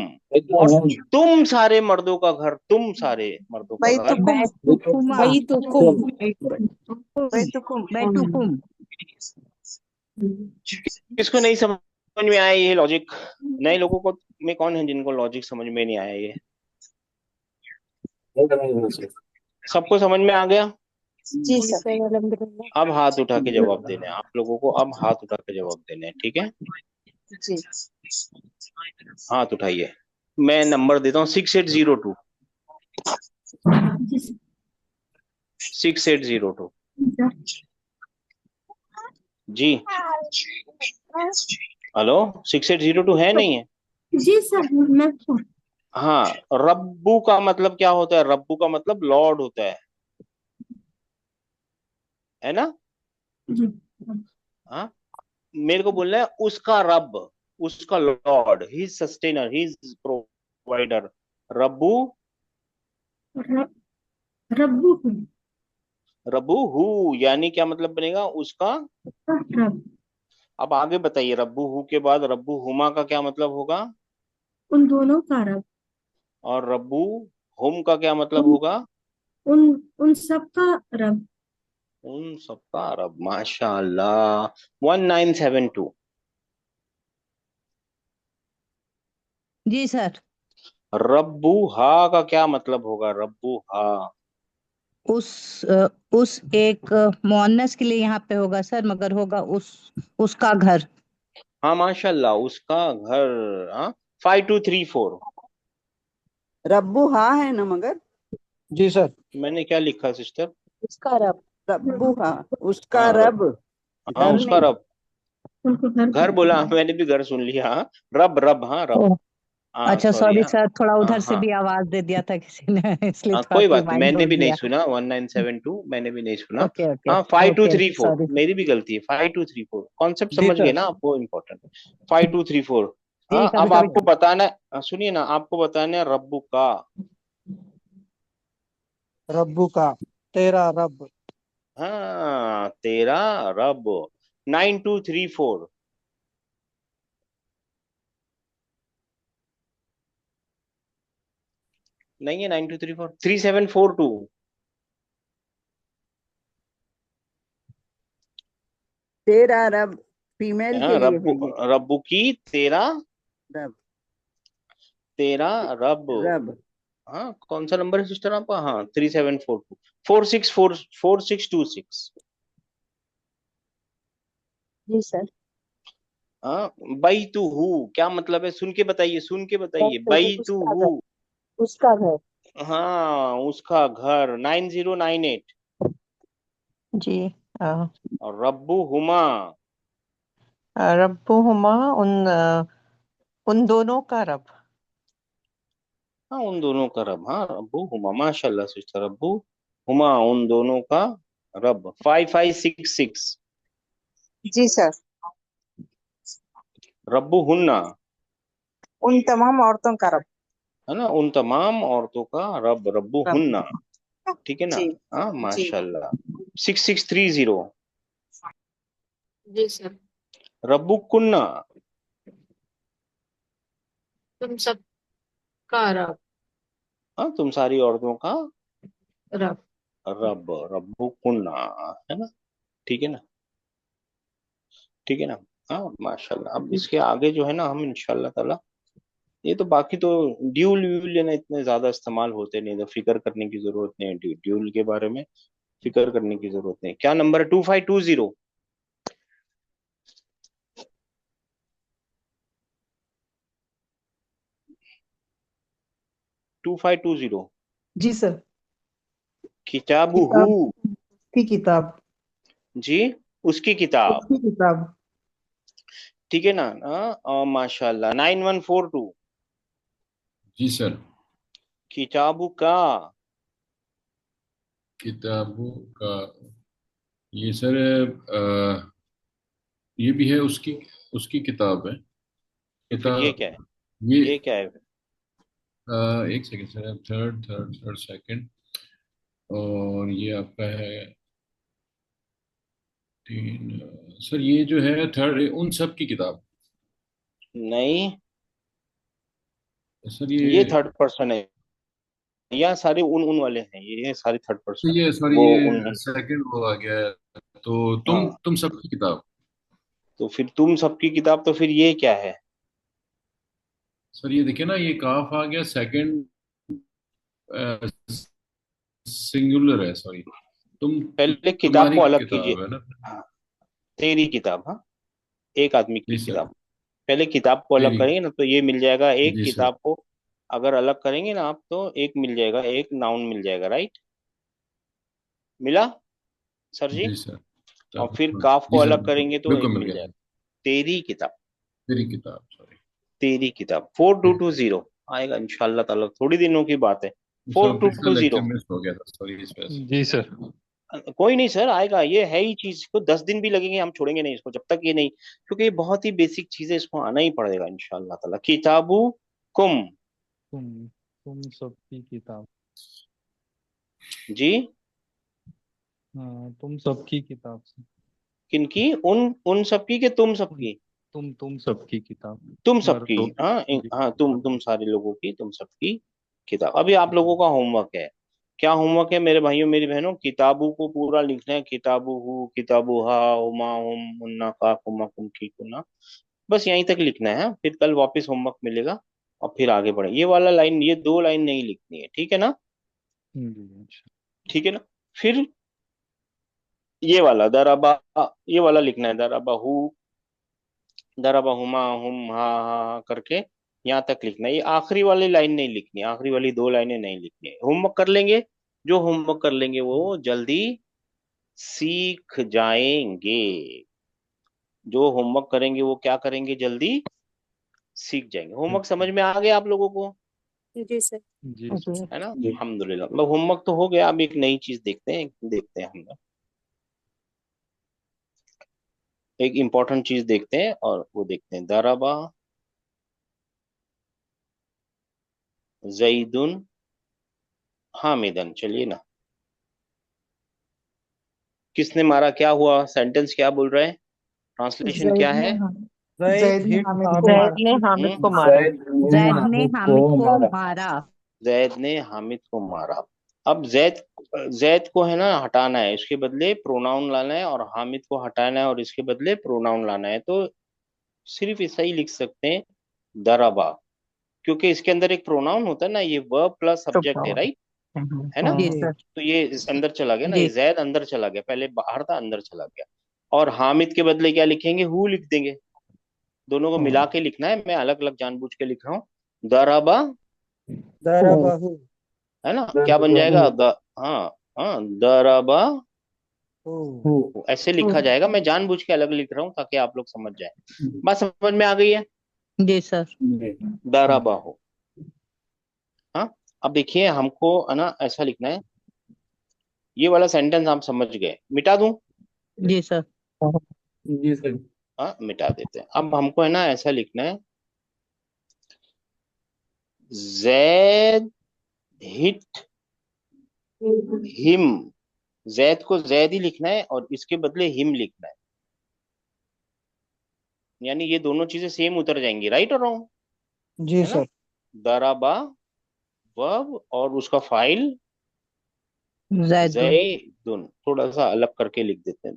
और तुम सारे मर्दों का घर, तुम सारे मर्दों का घर, बैतुकुम बैतुकुम। बैतुकुम बैतुकुम। किसको नहीं समझ में आया ये लॉजिक? नए लोगों को में कौन है जिनको लॉजिक समझ में नहीं आया? ये सबको समझ में आ गया? जी जी सर सर अल्हम्दुलिल्लाह। अब हाथ उठा के जवाब देने हैं आप लोगों को, अब हाथ उठा के जवाब देने हैं, ठीक है? जी हाथ उठाइए। मैं नंबर देता हूँ 6802, 6802 जी। हेलो, 6802 है नहीं है? जी सर मैं हाँ, रब्बू का मतलब क्या होता है? रब्बू का मतलब लॉर्ड होता है ना? जी हाँ, मेरे को बोलना है उसका रब, उसका lord, he sustainer, he provider. रब्बू, र- रब्बू रब्बू हु, यानी क्या मतलब बनेगा उसका? रब अब आगे बताइए, रब्बू हु के बाद रब्बू हुमा का क्या मतलब होगा? उन दोनों का रब, और रब्बू हुम का क्या मतलब उन होगा? उन उन सब का रब। उन सबका रब। माशाअल्लाह। 1972। जी सर। रब्बू हा का क्या मतलब होगा? रब्बू हा। उस एक मुअन्नस के लिए यहाँ पे होगा सर, मगर होगा उसका घर। हाँ माशाल्लाह, उसका घर। हाँ, 5234। रब्बू हाँ है ना मगर जी सर। मैंने क्या लिखा सिस्टर? उसका रब। रब्बू हाँ उसका हाँ रब। रब, हाँ घर उसका नहीं। रब। उनको घर घर बोला, मैंने भी घर सुन लिया। हाँ, रब रब, हाँ रब। ओह, हाँ अच्छा सॉरी। सॉरी हाँ सर, थोड़ा हाँ उधर से हाँ भी आवाज दे दिया था किसी ने इसलिए हाँ, थोड़ा कोई सी बात नहीं, माइंड मैंने उड़ भी नहीं गया। सुना 1972, मैंने भी नहीं सुना। ओके ओके हाँ, five two okay three four sorry. मेरी भी गलती है, 5234 कॉन्सेप्ट जी समझ गए सर। ना आप? वो इम्पोर्टेंट है। 5234। जी हाँ, कभी अब कभी। आपको बताना है, सुनिए ना, आपको बताना है रब्बू का। रब्बू का, तेरा रब। हाँ, तेरा रब। 9234। नहीं है 9234, 3742। तेरा रब फीमेल के हाँ, लिए रब्बू, है ये। रब्बू की तेरा, रब तेरा रब। रब हाँ, कौन सा नंबर है सिस्टर आपका? हाँ, 3742, 4646। जी सर। हाँ, बई तू हु क्या मतलब है? सुन के बताइए, सुन के बताइए, तो बई तू उसका घर। हु। उसका घर। हाँ, उसका घर। 9098। जी। अ, और रब्बू हुमा। रब्बुहुमा, उन दोनों का रब। हाँ, उन दोनों का रब। हाँ, रब्बू हुमा, माशाल्लाह सिस्टर, रब्बू हुमा, उन दोनों का रब। 5566। जी सर। रब्बू हुन्ना, उन तमाम औरतों का रब। है ना, उन तमाम औरतों का रब, रब्बू रब हुन्ना। ठीक है ना? जी हाँ जी माशाल्लाह। 6630। जी सर रब्बू कुन्ना। तुम सब का रब। हाँ, तुम सारी औरतों का रब रब, रब्बू कुन्ना। है ना? ठीक है ना? ठीक है ना? हाँ माशाल्लाह। अब इसके आगे जो है ना, हम इंशाल्लाह ताला, ये तो बाकी तो ड्यूल व्यूल लेना इतने ज्यादा इस्तेमाल होते नहीं, तो फिक्र करने की जरूरत नहीं है। ड्यूल के बारे में फिक्र करने की जरूरत नहीं। क्या नंबर है? 2520। 2520। जी सर। किताबुहू। किताब की किताब। जी, उसकी किताब। उसकी किताब। ठीक है ना? माशाल्लाह। 9142। जी सर। किताबु का। किताबों का, ये सर ये भी है उसकी, उसकी किताब है। तो फिर ये किताब, क्या है? ये ये क्या है? एक second sir, third third third second, और ये आपका है तीन। सर ये जो है थर्ड, उन सब की किताब। नहीं, सर ये ये, थर्ड पर्सन है। यहाँ सारे उन उन वाले हैं, ये सारे थर्ड तो पर्सन। ये सॉरी, वो ये उन। सेकंड वो आ गया है। तो हाँ, तुम सब की किताब। तो फिर तुम सबकी किताब, तो फिर ये क्या है? सर ये देखिए ना, ये काफ आ गया, सेकंड सिंगुलर है, सॉरी। पहले किताब तुम्हारी को अलग कीजिए। किताब है ना। हाँ, तेरी किताब। हाँ, एक आदमी की जी सर। किताब। पहले किताब को अलग तेरी, करेंगे ना, तो ये मिल जाएगा। एक जी सर। किताब को अगर अलग करेंगे ना आप, तो एक मिल जाएगा, एक नाउन मिल जाएगा, राइट? मिला सर जी? जी सर। और फिर हाँ, काफ को जी सर, अलग बिल्कुल करेंगे तो एक बिल्कुल मिल मिल गया। जाएगा। तेरी किताब। तेरी किताब, सॉरी। तेरी किताब 4220 आएगा इंशाल्लाह ताला, थोड़ी दिनों की बात है। सर पिछला लेक्चर 4220 मिस हो गया था, सॉरी इस वजह से। जी सर। कोई नहीं सर, आएगा, ये है ही चीज को 10 दिन भी लगेंगे, हम छोड़ेंगे नहीं इसको जब तक ये नहीं, क्योंकि ये बहुत ही बेसिक चीज है, इसको आना ही पड़ेगा इंशाल्लाह ताला। किताबु कुम। तुम सबकी किताब। जी, हाँ, तुम सबकी किताब से। किनकी? उन सबकी के तुम सबकी? तुम सबकी किताब। तुम और सबकी, दो। हाँ जी। हाँ, तुम सारे लोगों की, तुम सबकी किताब। अभी आप लोगों का होमवर्क है। क्या होमवर्क है मेरे भाइयों मेरी बहनों? किताबू को पूरा लिखना है, किताबू हु, किताबू हा, हुमा हुम, मुन्ना का, कुमा कुम, की कुना, बस यहीं तक लिखना है। फिर कल वापस होमवर्क मिलेगा और फिर आगे बढ़े। ये वाला लाइन, ये 2 लाइन नहीं लिखनी है, ठीक है ना? जी अच्छा। ठीक है ना? फिर ये वाला दराबा, ये वाला लिखना है, दराबा हु, दराबा हुमा हुम, हा हा करके यहाँ तक लिखना है। ये आखिरी वाली लाइन नहीं लिखनी, आखिरी वाली 2 लाइनें नहीं लिखनी है। होमवर्क कर लेंगे, जो होमवर्क कर लेंगे वो जल्दी सीख जाएंगे। जो होमवर्क करेंगे वो क्या करेंगे? जल्दी सीख जाएंगे। होमवर्क समझ में आ गया आप लोगों को? जी सर। जी जी सर। है ना? जी। अल्हम्दुलिल्लाह, मतलब होमवर्क तो हो गया। अब एक नई चीज देखते हैं हम लोग, एक इम्पोर्टेंट चीज देखते हैं, और वो देखते हैं दराबा जईदुन हामिदन। चलिए ना, किसने मारा, क्या हुआ, सेंटेंस क्या बोल रहा है, ट्रांसलेशन क्या है? जैद जैद ने हिट हामिद को हामिद। जैद मारा। ने हामिद को हम्म, मारा। जैद ने हामिद को मारा। जैद ने हामिद को मारा। अब जैद, जैद को है ना हटाना है, इसके बदले प्रोनाउन लाना है, और हामिद को हटाना है और इसके बदले प्रोनाउन लाना है। तो सिर्फ ऐसा ही लिख सकते हैं, दराबा, क्योंकि इसके अंदर एक प्रोनाउन होता है ना, ये वर्ब प्लस तो सब्जेक्ट है, राइट? है ना? जी हाँ सर। तो ये इस अंदर चला गया ना, ये जी। जैद अंदर चला गया, पहले बाहर था अंदर चला गया। और हामिद के बदले क्या लिखेंगे? हु लिख देंगे। दोनों को मिला हाँ। के लिखना है, मैं अलग अलग जानबूझ के लिख रहा हूँ। दराबा, दरबहु। है ना? क्या बन जाएगा? हाँ हाँ, दराबा, हु। ऐसे लिखा जाएगा। मैं जानबूझ के अलग लिख रहा हूँ ताकि आप लोग समझ जाए। बात समझ में आ गई है? जी सर। दराबा हो। हाँ, अब देखिए हमको है ना ऐसा लिखना है। ये वाला सेंटेंस आप समझ गए, मिटा दूं? जी सर। जी सर। हाँ, मिटा देते हैं। अब हमको है ना ऐसा लिखना है, जैद हिट हिम। जैद को जैद ही लिखना है और इसके बदले हिम लिखना है, यानी ये दोनों चीजें सेम उतर जाएंगी, राइट और रॉन्ग? जी है ना? सर। दराबा वर्ब और उसका फाइल जैदुन। जैदुन, थोड़ा सा अलग करके लिख देते हैं,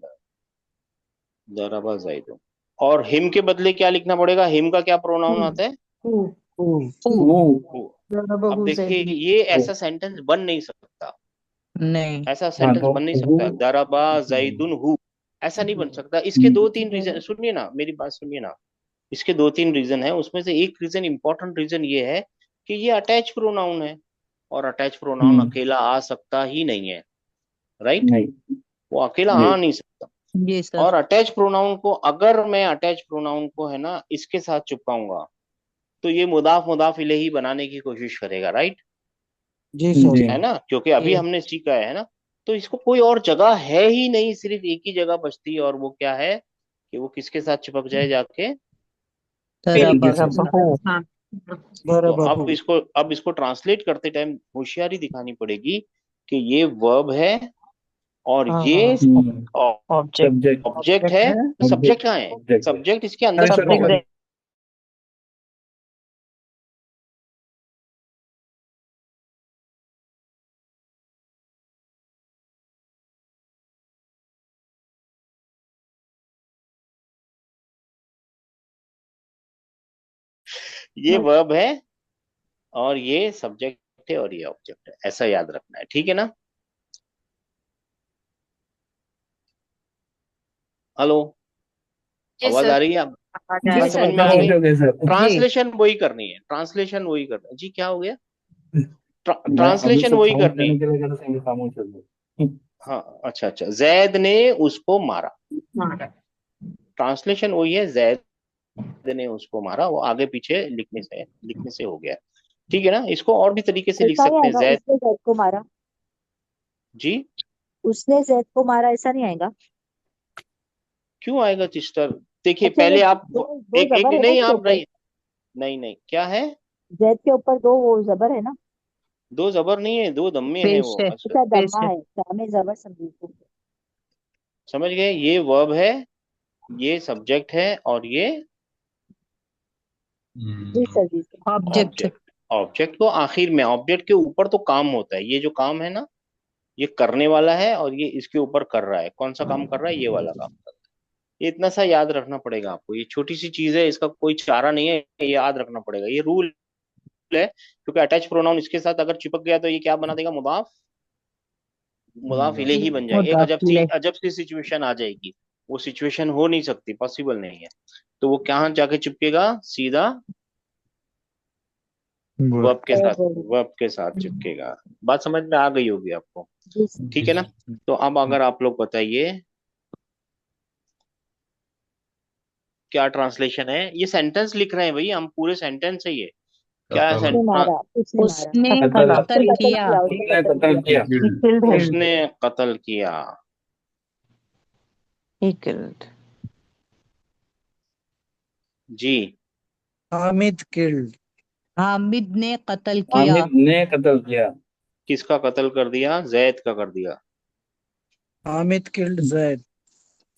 दराबा जैदुन। और हिम के बदले क्या लिखना पड़ेगा? हिम का क्या प्रोनाउन आता है? Who who. हु। हु। अब दरबहु देखिए जैद। ये ऐसा सेंटेंस बन नहीं सकता, नहीं। ऐसा हाँ सेंटेंस तो बन नहीं हु। सकता, दराबा जैदुन हु, ऐसा नहीं बन सकता। इसके 2-3 रीजन, सुनिए ना मेरी बात सुनिए ना। इसके 2-3 रीजन है, उसमें से एक रीजन, इंपॉर्टेंट रीजन ये है कि ये अटैच प्रोनाउन है, और अटैच प्रोनाउन अकेला आ सकता ही नहीं है, राइट? नहीं। वो अकेला जी। आ नहीं सकता। जी सर। और अटैच प्रोनाउन को, अगर मैं अटैच प्रोनाउन को है ना इसके साथ चिपकाऊंगा, तो ये मुदाफ मुदाफ इलेही बनाने की कोशिश करेगा, राइट? जी सर। जी। है ना? क्योंकि अभी जी। हमने सीखा है ना, तो इसको कोई और जगह है ही नहीं, सिर्फ एक ही जगह बचती है, और वो क्या है कि वो किसके साथ चिपक जाए जाके? फेल के तरबा। साथ। तरबहु। हाँ। तो दरबहु। अब इसको ट्रांसलेट करते टाइम होशियारी दिखानी पड़ेगी कि ये वर्ब है और हाँ ये ऑब्जेक्ट। सब्जेक्ट। ऑब्जेक्ट है। है। सब्जेक्ट कहाँ है? ऑब्जेक्ट है। सब्जेक्ट इसके अंदर छिपा हुआ है। सब्जेक्ट। ये वर्ब है और ये सब्जेक्ट है और ये ऑब्जेक्ट है, ऐसा याद रखना है, ठीक है ना? हेलो, जी आवाज सर। आ रही है? आप आवाज आ जी बात रही है। समझ सर। में आ जी। गई? Okay sir. जी। ट्रांसलेशन वही करनी है, ट्रांसलेशन वही करना है। जी क्या हो गया? मैं अभी ट्रांसलेशन से वही खामोश करनी रहने है। के लिए कहता हूँ, खामोश हो जाओ। हाँ, अच्छा अच्छा, जैद ने उसको मारा। हाँ। ट्रांसलेशन वही है, जैद ने उसको मारा, वो आगे पीछे लिखने से हो गया। ठीक है ना, इसको और भी तरीके से लिख ऐसा नहीं सकते हैं, आएगा, जैद। उसने जैद को मारा, जी। उसने जैद को मारा, ऐसा नहीं आएगा। क्यों आएगा सिस्टर? देखिए अच्छा, ये पहले आप दो दो एक एक जबर है ना नहीं, इसके आप ऊपर, नहीं, नहीं नहीं, क्या है? जैद के ऊपर दो वो जबर है ना। दो जबर नहीं है, दो दम्मे हैं पेश वो। है, अच्छा, अच्छा, पेश दम्मा है। है, दामे जबर समझी इसको। समझ गए, ये वर्ब है, ये सब्जेक्ट है, और ये जी सर, जी सर। ऑब्जेक्ट। ऑब्जेक्ट। ऑब्जेक्ट को आखिर में, ऑब्जेक्ट के ऊपर तो काम होता है, ये जो काम है ना, ये करने वाला है, और ये इसके ऊपर कर रहा है। कौन सा काम कर रहा है? ये वाला काम कर रहा है। ये इतना सा याद रखना पड़ेगा आपको, ये छोटी सी चीज है, इसका कोई चारा नहीं है, ये याद रखना पड़ेगा, ये रूल है। क्योंकि अटैच प्रोनाउन इसके साथ अगर चिपक गया तो ये क्या बना देगा? मुदाफ, मुदाफ इलेही बन जाएगा। एक मुदाफ इलैह। अजब सी सिचुएशन आ जाएगी, वो सिचुएशन हो नहीं सकती, पॉसिबल नहीं है। तो वो कहाँ जाके चिपकेगा? सीधा वर्ब। वर्ब के साथ, वर्ब के साथ चिपकेगा। बात समझ में आ गई होगी आपको? जी सर। ठीक है ना? तो अब अगर आप लोग बताइए क्या ट्रांसलेशन है? ये सेंटेंस लिख रहे हैं भाई हम, पूरे सेंटेंस है ये। क्या है उसने मारा, उसने मारा, उसने कतल कत्ल उसने कत्ल किया। किया, उसने तुमने कत्ल कतल किया। किया। He killed him. उसने कत्ल किया। He killed. जी। हामिद किल्ड। हामिद ने कत्ल किया। हामिद ने कत्ल किया। किसका कत्ल कर दिया? जैद का कर दिया। हामिद किल्ड जैद।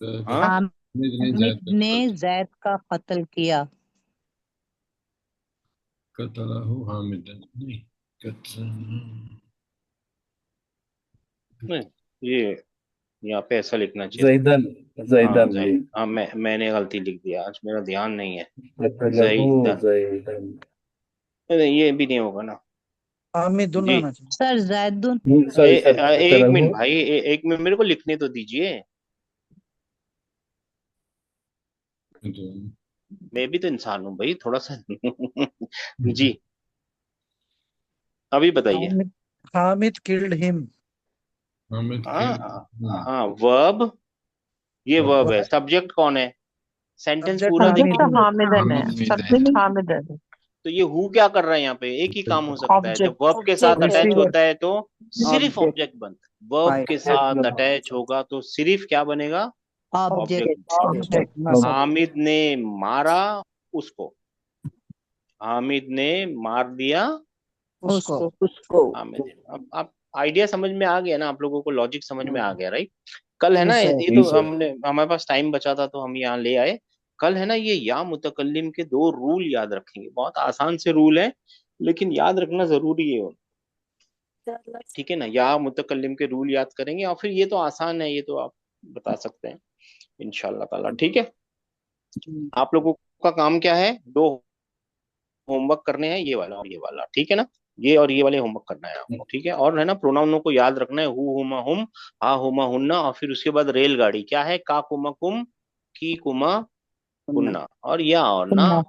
हाँ, हामिद ने जैद का कत्ल किया। कतलहु हामिद नहीं, कत्ल नहीं, ये यहाँ पे ऐसा लिखना चाहिए था। जैदन, हाँ, जैदन जी। जैद। हाँ, मैंने गलती लिख दिया, आज मेरा ध्यान नहीं है। कतलहु जैदन। जैदन। नहीं, ये भी नहीं होगा ना। हामिदुन जी। आना चाहिए। सर जैदुन। सॉरी सर, एक कतलहु। मिनट भाई, एक मिनट मेरे को लिखने तो दीजिए। मैं भी तो इंसान हूँ भाई, थोड़ा सा जी। अभी बताइए। Hamid Hamid killed him. हामिद के हाँ हाँ, वर्ब, ये वर्ब है। सब्जेक्ट कौन है? सेंटेंस सब्जेक्ट पूरा Subject देखिए। हामिद। तो हामिदन है, हामिद subject है। हामिदन। तो ये हु क्या कर रहा है यहाँ पे? एक ही काम हो सकता है, जब Object. वर्ब के साथ ऑब्जेक्ट है अटैच वो। रिसीवर। होता है तो सिर्फ ऑब्जेक्ट ऑब्जेक्ट बनता है। वर्ब के साथ अटैच होगा तो सिर्फ क्या बनेगा? ऑब्जेक्ट। ऑब्जेक्ट। ऑब्जेक्ट नसब। हामिद ने मारा उसको, हामिद ने मार दिया उसको। उसको। उसको। हामिद ने। अब आप आइडिया समझ में आ गया ना आप लोगों को? लॉजिक समझ में आ गया, राइट? कल है जी ना, सर। ये तो हमने, हमारे पास टाइम बचा था तो हम यहाँ ले आए। कल है ना, ये या मुतकल्लिम के दो रूल याद रखेंगे, बहुत आसान से रूल है, लेकिन याद रखना जरूरी है। ठीक है ना? या मुतकल्लिम के रूल याद करेंगे, और फिर ये तो आसान है, ये तो आप बता सकते हैं इंशाल्लाह ताला। ठीक है? आप लोगों का काम क्या है? दो होमवर्क करने हैं, ये वाला और ये वाला। ठीक है ना? ये और ये वाले होमवर्क करना है आपको। ठीक है? और है ना, प्रोनाउनों को याद रखना है, हु हुमा हुम, हा हुमा हुन्ना, और फिर उसके बाद रेलगाड़ी क्या है? का कुमा कुम, की कुमा कुन्ना, और या और ना, सुनना।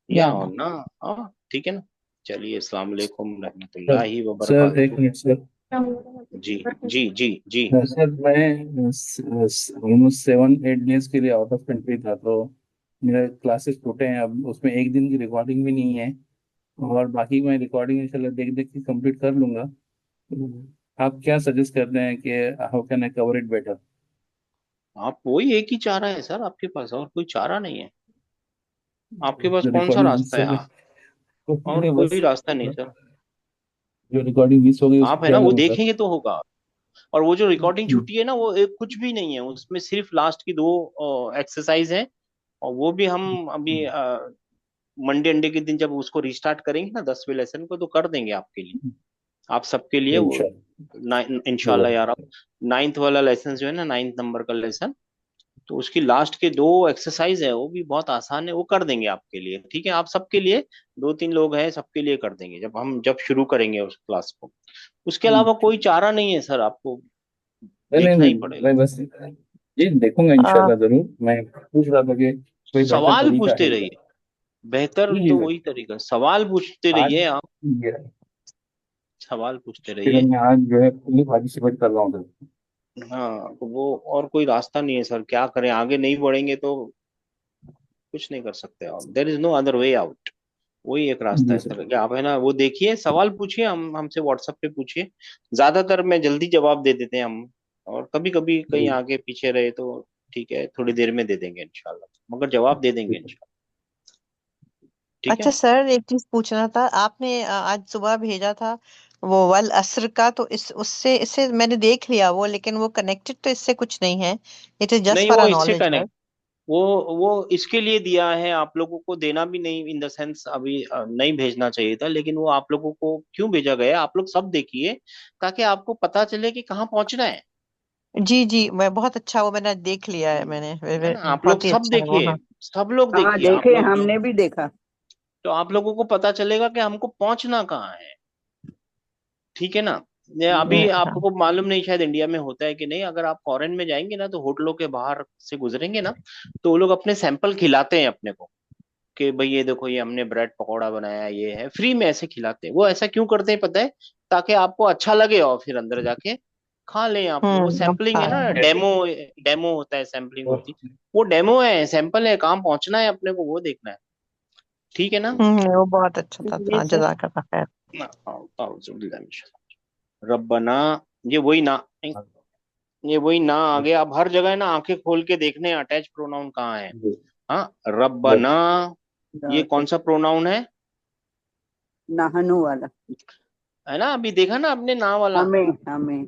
या या और ना। ना। हाँ, ठीक है ना? चलिए, अस्सलाम वालेकुम सर, रहमतुल्लाहि व सर एक बरकातुहू। Minute sir. जी जी जी जी। सर मैं 7-8 डेज के लिए आउट ऑफ कंट्री था, तो मेरे क्लासेस छूटे हैं अब, उसमें एक दिन की रिकॉर्डिंग भी नहीं है, और बाकी मैं रिकॉर्डिंग इंशाल्लाह देख देख के कंप्लीट कर लूंगा। आप क्या सजेस्ट करते हैं कि how can I cover it better? आप वही एक ही चारा है सर आपके पास, और कोई चारा नहीं है। आपके पास जो कौन सा रिकॉर्डिंग मिस रास्ता है? हो गई, हाँ, तो और मैं कोई बस रास्ता नहीं सर। जो रिकॉर्डिंग मिस हो गई उसको आप है क्या ना, वो करूं सर? देखेंगे तो होगा। और वो जो रिकॉर्डिंग छुट्टी है ना, वो एक कुछ भी नहीं है उसमें, सिर्फ लास्ट की दो एक्सरसाइज है। और वो भी हम अभी मंडे अंडे के दिन जब उसको रिस्टार्ट करेंगे ना, 10वें लेसन को, तो कर देंगे आपके लिए, आप सबके लिए वो। इंशाल्लाह इंशाल्लाह। यार, आप 9th वाला लेसन जो है ना, 9th नंबर का लेसन, तो उसकी लास्ट के दो एक्सरसाइज है, वो भी बहुत आसान है, वो कर देंगे आपके लिए। ठीक है? आप सबके लिए, 2-3 लोग हैं, सबके लिए कर देंगे जब शुरू करेंगे उस क्लास को। उसके अलावा कोई चारा नहीं है सर, आपको नहीं नहीं देखना ही नहीं, पड़ेगा। मैं बस ये देखूंगा इंशाल्लाह जरूर। मैं पूछ रहा था कि कोई बेहतर सवाल तरीका पूछते है क्या? रहिए, बेहतर जी जी तो सर। वही तरीका, सवाल पूछते आज रहिए आप, ये सवाल पूछते फिर रहिए। मैं आज जो है फुल्ली पार्टिसिपेट कर रहा हूँ सर। हाँ, तो वो और कोई रास्ता नहीं है सर, क्या करें? आगे नहीं बढ़ेंगे तो कुछ नहीं कर सकते आप, there is no other way out. वही एक रास्ता जी है सर। सर कि आप है ना वो देखिए, सवाल पूछिए, हम हमसे व्हाट्सएप पे पूछिए, ज्यादातर मैं जल्दी जवाब दे देते हैं हम, और कभी कभी कहीं जी आगे पीछे रहे तो ठीक है, थोड़ी देर में दे देंगे इंशाल्लाह, मगर जवाब दे देंगे इंशाल्लाह। ठीक अच्छा है। सर, एक चीज पूछना था। आपने आज सुबह भेजा था वो वल असर का, तो इस उससे इससे मैंने देख लिया वो, लेकिन वो कनेक्टेड तो इससे कुछ नहीं है। इट इज जस्ट नहीं फॉर वो अ इससे नॉलेज सर। कनेक्ट, वो वो इसके लिए दिया है, आप लोगों को देना भी नहीं, इन द सेंस अभी नहीं भेजना चाहिए था, लेकिन वो आप लोगों को क्यों भेजा गया है, आप लोग सब देखिए ताकि आपको पता चले कि कहाँ पहुंचना है। जी जी, मैं बहुत अच्छा, वो मैंने देख लिया है मैंने, है ना, आप लोग बहुत ही सब अच्छा है वो। देखिए, हाँ। सब लोग हाँ देखिए आप देखे, लोग, हमने भी देखा। तो आप लोगों को पता चलेगा कि हमको पहुंचना कहाँ है। ठीक है ना। ये अभी हाँ। आपको मालूम नहीं शायद इंडिया में होता है कि नहीं, अगर आप फॉरेन में जाएंगे ना तो होटलों के बाहर से गुजरेंगे ना, तो वो लोग अपने सैंपल खिलाते हैं अपने को कि भाई ये देखो ये हमने ब्रेड पकौड़ा बनाया, ये है, फ्री में ऐसे खिलाते हैं। वो ऐसा क्यों करते हैं पता है? ताकि आपको अच्छा लगे और फिर अंदर जाके खा लें आप, वो अब सैम्पलिंग है हाँ। ना, डेमो, डेमो होता है, सैम्पलिंग होती है, वो डेमो है, सैंपल है, कहाँ पहुंचना है अपने को वो देखना है। ठीक है ना। वो बहुत अच्छा था। जी हाँ, सर। जज़ाकल्लाह खैर। रब्बना, ये वही ना, ये वही ना आ गया। अब हर जगह है ना आंखें खोल के देखने अटैच प्रोनाउन कहाँ है। हाँ, रब्बना, ये कौन सा प्रोनाउन है? नहनु वाला। है ना, अभी देखा ना आपने ना वाला, हमें हमें।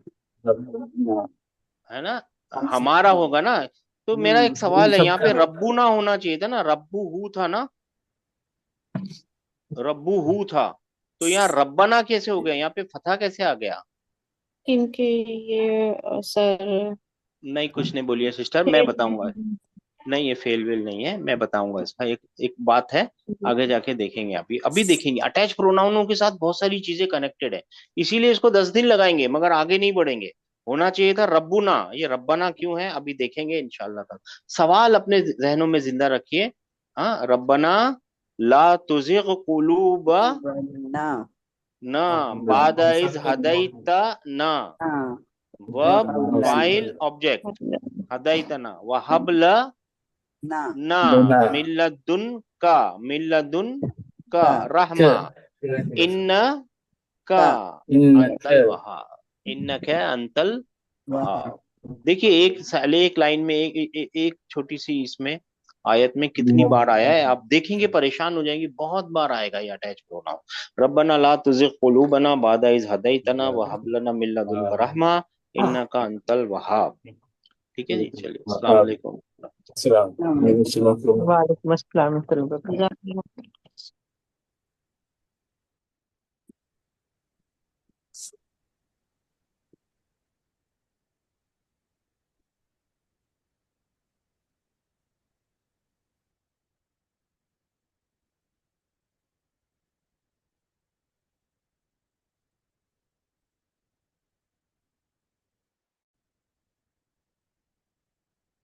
है ना, हमारा होगा ना। तो मेरा एक सवाल है, यहाँ पे रब्बू ना होना चाहिए था ना, रब्बू हु था ना, रब्बू हु था, तो यहाँ रब्बना कैसे हो गया, यहाँ पे फतह कैसे आ गया? इनके ये सर नहीं कुछ नहीं बोलिए सिस्टर, मैं बताऊंगा। नहीं ये फेल वेल नहीं है, मैं बताऊंगा इसका, एक एक बात है, आगे जाके देखेंगे, अभी अभी देखेंगे। अटैच प्रोनाउनों के साथ बहुत सारी चीजें कनेक्टेड है, इसीलिए इसको 10 दिन लगाएंगे मगर आगे नहीं बढ़ेंगे। होना चाहिए था रब्बुना, ये रब्बना क्यों है अभी देखेंगे इंशाल्लाह तक। सवाल अपने जहनों में जिंदा रखिए। हाँ, रब्बना ला तुजिग कुलूबा ना। ना बादा इज हदैता ना, हाँ। वर्ब वहबलन। फाइल ऑब्जेक्ट, हदैतना वहबला ना। ना, मिल्लदुन का, मिल्लदुन का का। रहमा, इन्न का अंतल वहाब, इन्न का अंतल वहाँ। वहाब। देखिए एक साले एक लाइन में एक छोटी सी इसमें आयत में कितनी बार आया है, आप देखेंगे परेशान हो जाएंगे, बहुत बार आएगा ये अटैच प्रोनाउन। रब्बना ला तुज़िग़ क़ुलूबना बअदा इज़ हदैतना व हब लना मिन लदुनका रहमा इन्नका अंतल वहाब। ठीक है जी, चलिए, अस्सलाम वालेकुम। हाँ। वालेकुम अस्सलाम।